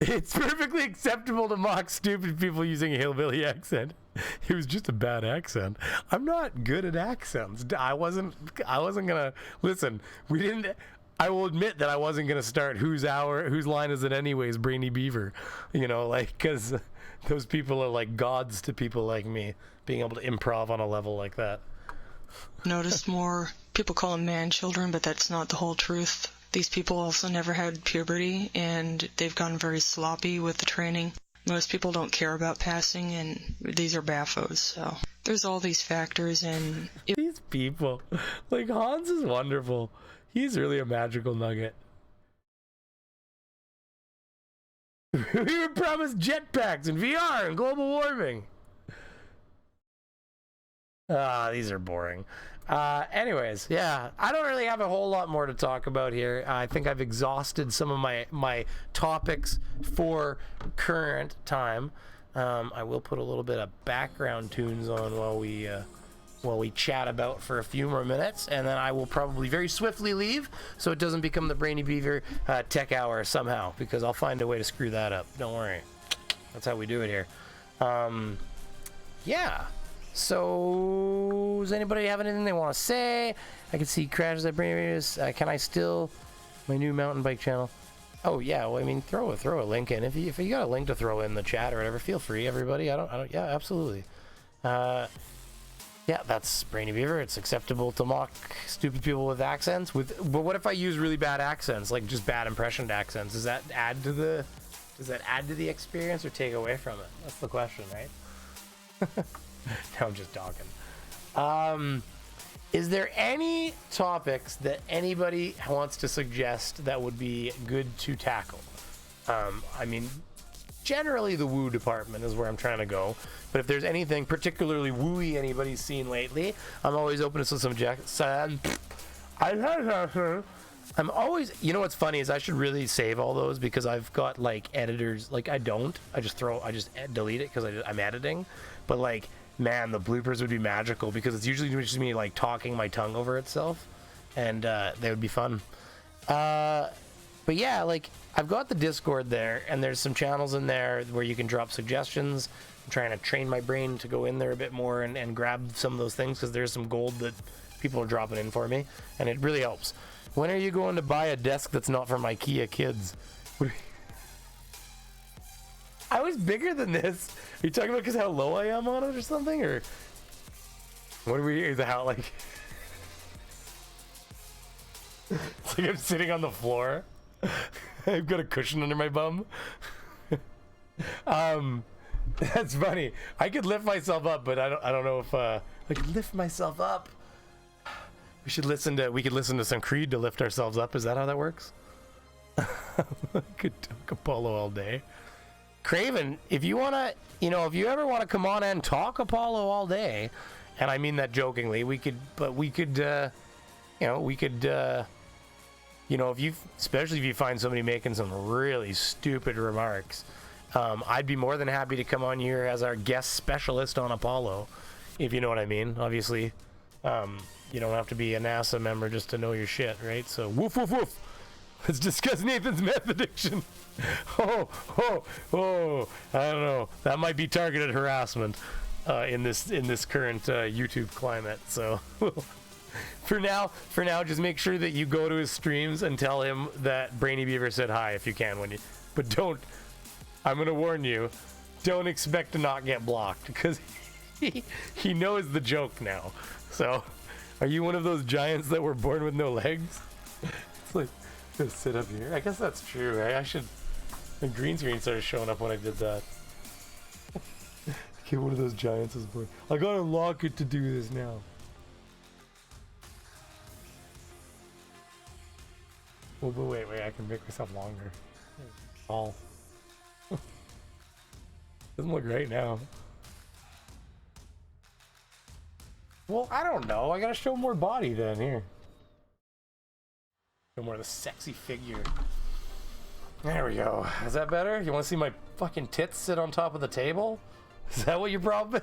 It's perfectly acceptable to mock stupid people using a hillbilly accent. It was just a bad accent. I'm not good at accents. I wasn't gonna listen. We didn't. I will admit that I wasn't gonna start whose line is it anyways, Brainy Beaver. You know, like, because those people are like gods to people like me, being able to improv on a level like that. Noticed more people call them man children, but that's not the whole truth. These people also never had puberty, and they've gone very sloppy with the training. Most people don't care about passing, and these are BAFOs, so there's all these factors, and... These people, like, Hans is wonderful. He's really a magical nugget. We were promised jetpacks and VR and global warming. These are boring. Anyways, yeah, I don't really have a whole lot more to talk about here. I think I've exhausted some of my topics for current time. I will put a little bit of background tunes on while we while we chat about for a few more minutes, and then I will probably very swiftly leave so it doesn't become the Brainy Beaver tech hour somehow, because I'll find a way to screw that up. Don't worry. That's how we do it here. Yeah. So, does anybody have anything they want to say? I can see crashes at Brainy Beavers. Can I still... My new mountain bike channel. Oh, yeah. Well, I mean, throw a link in. If you got a link to throw in the chat or whatever, feel free, everybody. I don't... Yeah, absolutely. Yeah, that's Brainy Beaver. It's acceptable to mock stupid people with accents. But what if I use really bad accents, like just bad impressioned accents? Does that add to the experience or take away from it? That's the question, right? No, I'm just talking. Is there any topics that anybody wants to suggest that would be good to tackle? I mean, generally the woo department is where I'm trying to go. But if there's anything particularly wooey anybody's seen lately, I'm always open to some subjects. I'm always, you know what's funny is I should really save all those because I've got like editors, like I just delete it because I'm editing. But like, man, the bloopers would be magical because it's usually just me like talking my tongue over itself, and they would be fun. But yeah, like I've got the Discord there, and there's some channels in there where you can drop suggestions. I'm trying to train my brain to go in there a bit more and grab some of those things because there's some gold that people are dropping in for me, and it really helps. When are you going to buy a desk that's not from IKEA, kids? I was bigger than this. Are you talking about because how low I am on it or something? Or what are we, is it how like... It's like I'm sitting on the floor. I've got a cushion under my bum. That's funny. I could lift myself up, but I don't know if I could lift myself up. We could listen to some Creed to lift ourselves up. Is that how that works? Could talk Apollo all day. Craven, if you ever want to come on and talk Apollo all day, and I mean that jokingly, especially if you find somebody making some really stupid remarks, I'd be more than happy to come on here as our guest specialist on Apollo, if you know what I mean. Obviously, you don't have to be a NASA member just to know your shit, right? So, woof, woof, woof. Let's discuss Nathan's meth addiction. I don't know. That might be targeted harassment in this current YouTube climate. So, for now, just make sure that you go to his streams and tell him that Brainy Beaver said hi if you can. But don't. I'm gonna warn you. Don't expect to not get blocked because he knows the joke now. So, are you one of those giants that were born with no legs? It's like, just sit up here. I guess that's true. Right? I should. The green screen started showing up when I did that. Okay, one of those giants is born. I gotta unlock it to do this now. Well, but wait, I can make myself longer. All. Doesn't look right now. Well, I don't know. I gotta show more body then here. Show more of the sexy figure. There we go. Is that better? You want to see my fucking tits sit on top of the table? Is that what your problem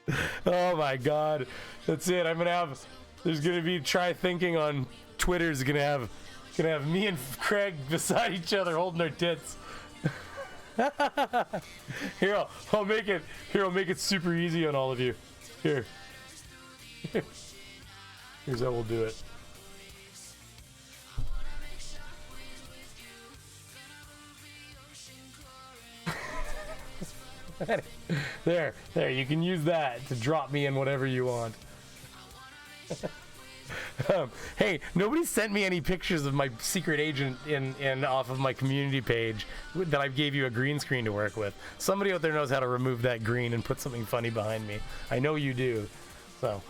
is? Oh my god. That's it. I'm gonna have. There's gonna be try thinking on Twitter's gonna have me and Craig beside each other holding our tits. Here, I'll make it super easy on all of you. Here. Here's how we'll do it. There, you can use that to drop me in whatever you want. Hey, nobody sent me any pictures of my secret agent in off of my community page that I gave you a green screen to work with. Somebody out there knows how to remove that green and put something funny behind me. I know you do. So,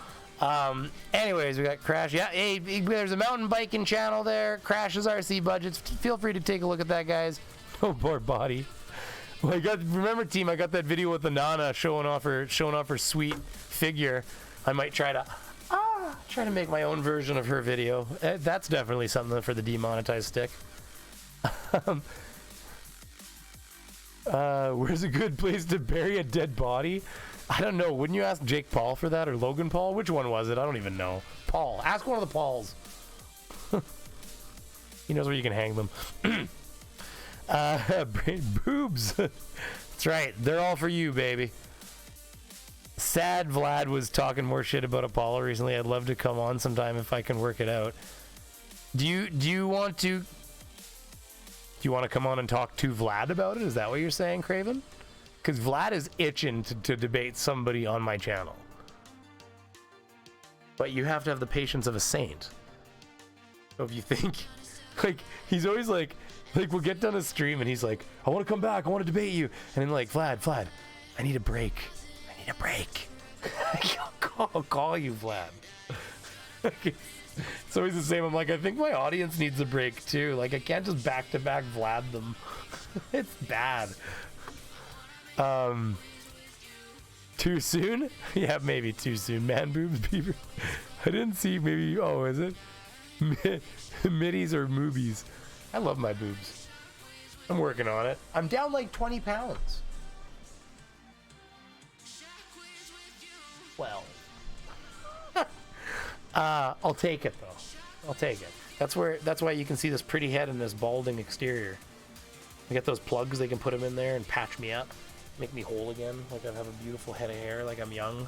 anyways, we got Crash. Yeah, hey, there's a mountain biking channel there. Crash's RC budgets. Feel free to take a look at that, guys. Oh, poor body. Well, remember, team, I got that video with the Nana showing off her sweet figure. I might try to make my own version of her video. That's definitely something for the demonetized stick. Where's a good place to bury a dead body? I don't know. Wouldn't you ask Jake Paul for that or Logan Paul? Which one was it? I don't even know. Paul. Ask one of the Pauls. He knows where you can hang them. Boobs. That's right. They're all for you, baby. Sad Vlad was talking more shit about Apollo recently. I'd love to come on sometime if I can work it out. Do you want to come on and talk to Vlad about it? Is that what you're saying, Craven? Because Vlad is itching to debate somebody on my channel. But you have to have the patience of a saint. So if you think, like, he's always like we'll get done a stream and he's like, I want to come back, I want to debate you. And then like, Vlad, I need a break. I'll call you, Vlad. It's always the same. I'm like, I think my audience needs a break too. Like, I can't just back-to-back Vlad them. It's bad. Too soon? Yeah, maybe too soon. Man boobs, beaver. I didn't see. Maybe. Oh, is it middies or moobies? I love my boobs. I'm working on it. I'm down like 20 pounds. Well, I'll take it though. I'll take it. That's why you can see this pretty head and this balding exterior. I get those plugs. They can put them in there and patch me up, make me whole again. Like I have a beautiful head of hair. Like I'm young.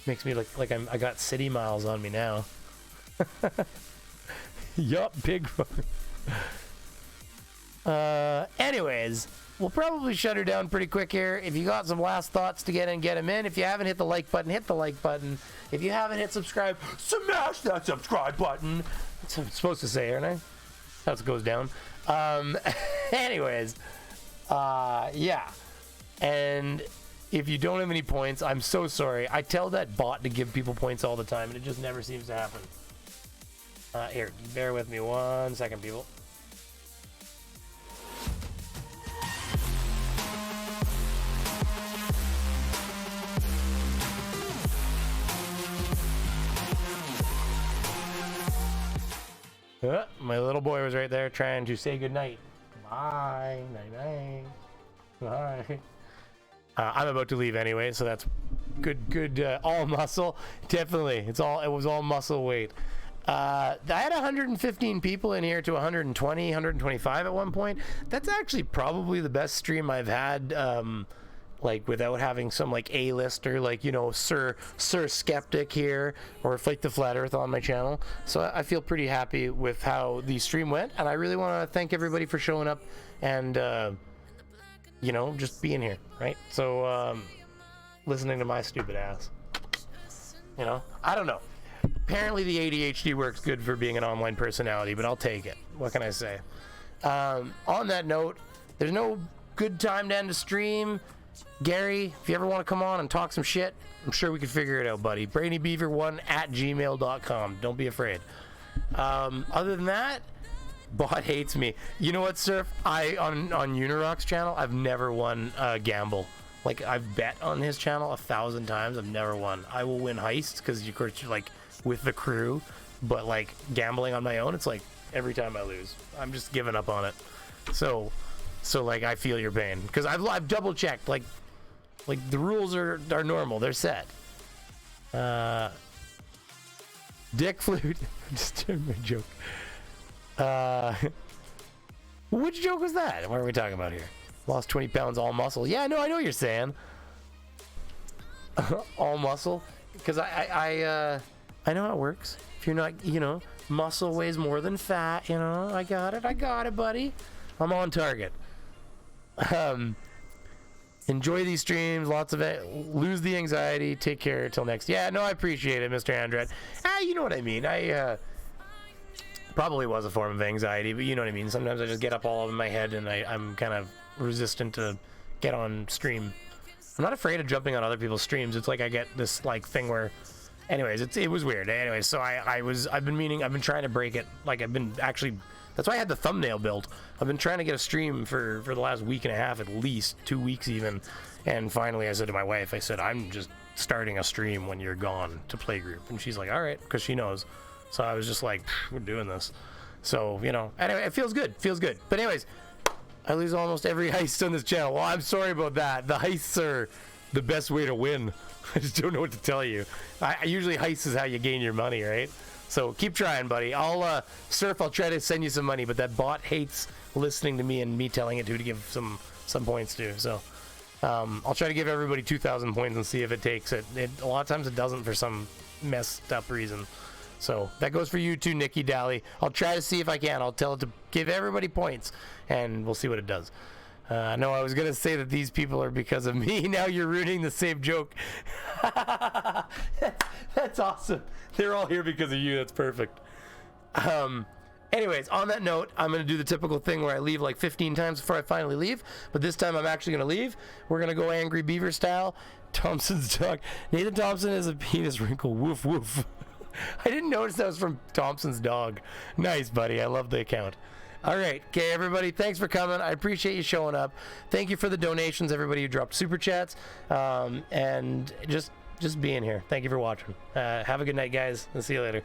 Makes me look like I got city miles on me now. Yup, big. Anyways, we'll probably shut her down pretty quick here. If you got some last thoughts to get them in. If you haven't hit the like button, hit the like button. If you haven't hit subscribe, smash that subscribe button. That's what I'm supposed to say, aren't I? That's what goes down. Anyways, yeah. And if you don't have any points, I'm so sorry. I tell that bot to give people points all the time, and it just never seems to happen. Here, bear with me 1 second, people. My little boy was right there trying to say goodnight. Bye. Night-night. Bye. I'm about to leave anyway, so that's good. All muscle. Definitely. It was all muscle weight. I had 115 people in here to 120, 125 at one point. That's actually probably the best stream I've had, like without having some like A-lister, like, you know, Sir Skeptic here, or Fight the Flat Earth on my channel. So I feel pretty happy with how the stream went, and I really want to thank everybody for showing up and, you know, just being here, right? So, listening to my stupid ass. You know, I don't know. Apparently the ADHD works good for being an online personality, but I'll take it. What can I say? On that note, there's no good time to end a stream. Gary, if you ever want to come on and talk some shit, I'm sure we can figure it out, buddy. BrainyBeaver1@gmail.com. Don't be afraid. Other than that, bot hates me. You know what, Surf? On Unirock's channel, I've never won a gamble. Like, I've bet on his channel 1,000 times. I've never won. I will win heists because, of course, you're like with the crew, but like gambling on my own, it's like every time I lose, I'm just giving up on it. So like, I feel your pain because I've double checked. Like the rules are normal. They're set. Dick flute. Just a joke. Which joke was that? What are we talking about here? Lost 20 pounds, all muscle. Yeah, no, I know what you're saying. All muscle, because I know how it works. If you're not, you know, muscle weighs more than fat. You know, I got it, buddy. I'm on target. Enjoy these streams, lots of it. Lose the anxiety. Take care till next. Yeah, no, I appreciate it, Mr. Andret. You know what I mean. I probably was a form of anxiety, but you know what I mean. Sometimes I just get up all in my head, and I'm kind of resistant to get on stream. I'm not afraid of jumping on other people's streams. It's like I get this like thing where, anyways, it was weird. Anyways, so I've been trying to break it. Like I've been actually. That's why I had the thumbnail built. I've been trying to get a stream for the last week and a half, at least 2 weeks even. And finally, I said to my wife, I said, I'm just starting a stream when you're gone to Playgroup. And she's like, all right, because she knows. So I was just like, we're doing this. So, you know, anyway, it feels good. But anyways, I lose almost every heist on this channel. Well, I'm sorry about that. The heists are the best way to win. I just don't know what to tell you. I usually heist is how you gain your money, right? So keep trying, buddy. I'll Surf, I'll try to send you some money, but that bot hates listening to me and me telling it to give some points to. So I'll try to give everybody 2,000 points and see if it takes it. A lot of times it doesn't for some messed up reason. So that goes for you too, Nikki Daly. I'll try to see if I can. I'll tell it to give everybody points, and we'll see what it does. No, I was going to say that these people are because of me. Now you're ruining the same joke. That's awesome. They're all here because of you. That's perfect. Anyways, on that note, I'm going to do the typical thing where I leave like 15 times before I finally leave. But this time I'm actually going to leave. We're going to go Angry Beaver style. Thompson's dog. Nathan Thompson has a penis wrinkle. Woof, woof. I didn't notice that was from Thompson's dog. Nice, buddy. I love the account. All right. Okay, everybody. Thanks for coming. I appreciate you showing up. Thank you for the donations, everybody who dropped super chats. And just being here. Thank you for watching. Have a good night, guys. I'll see you later.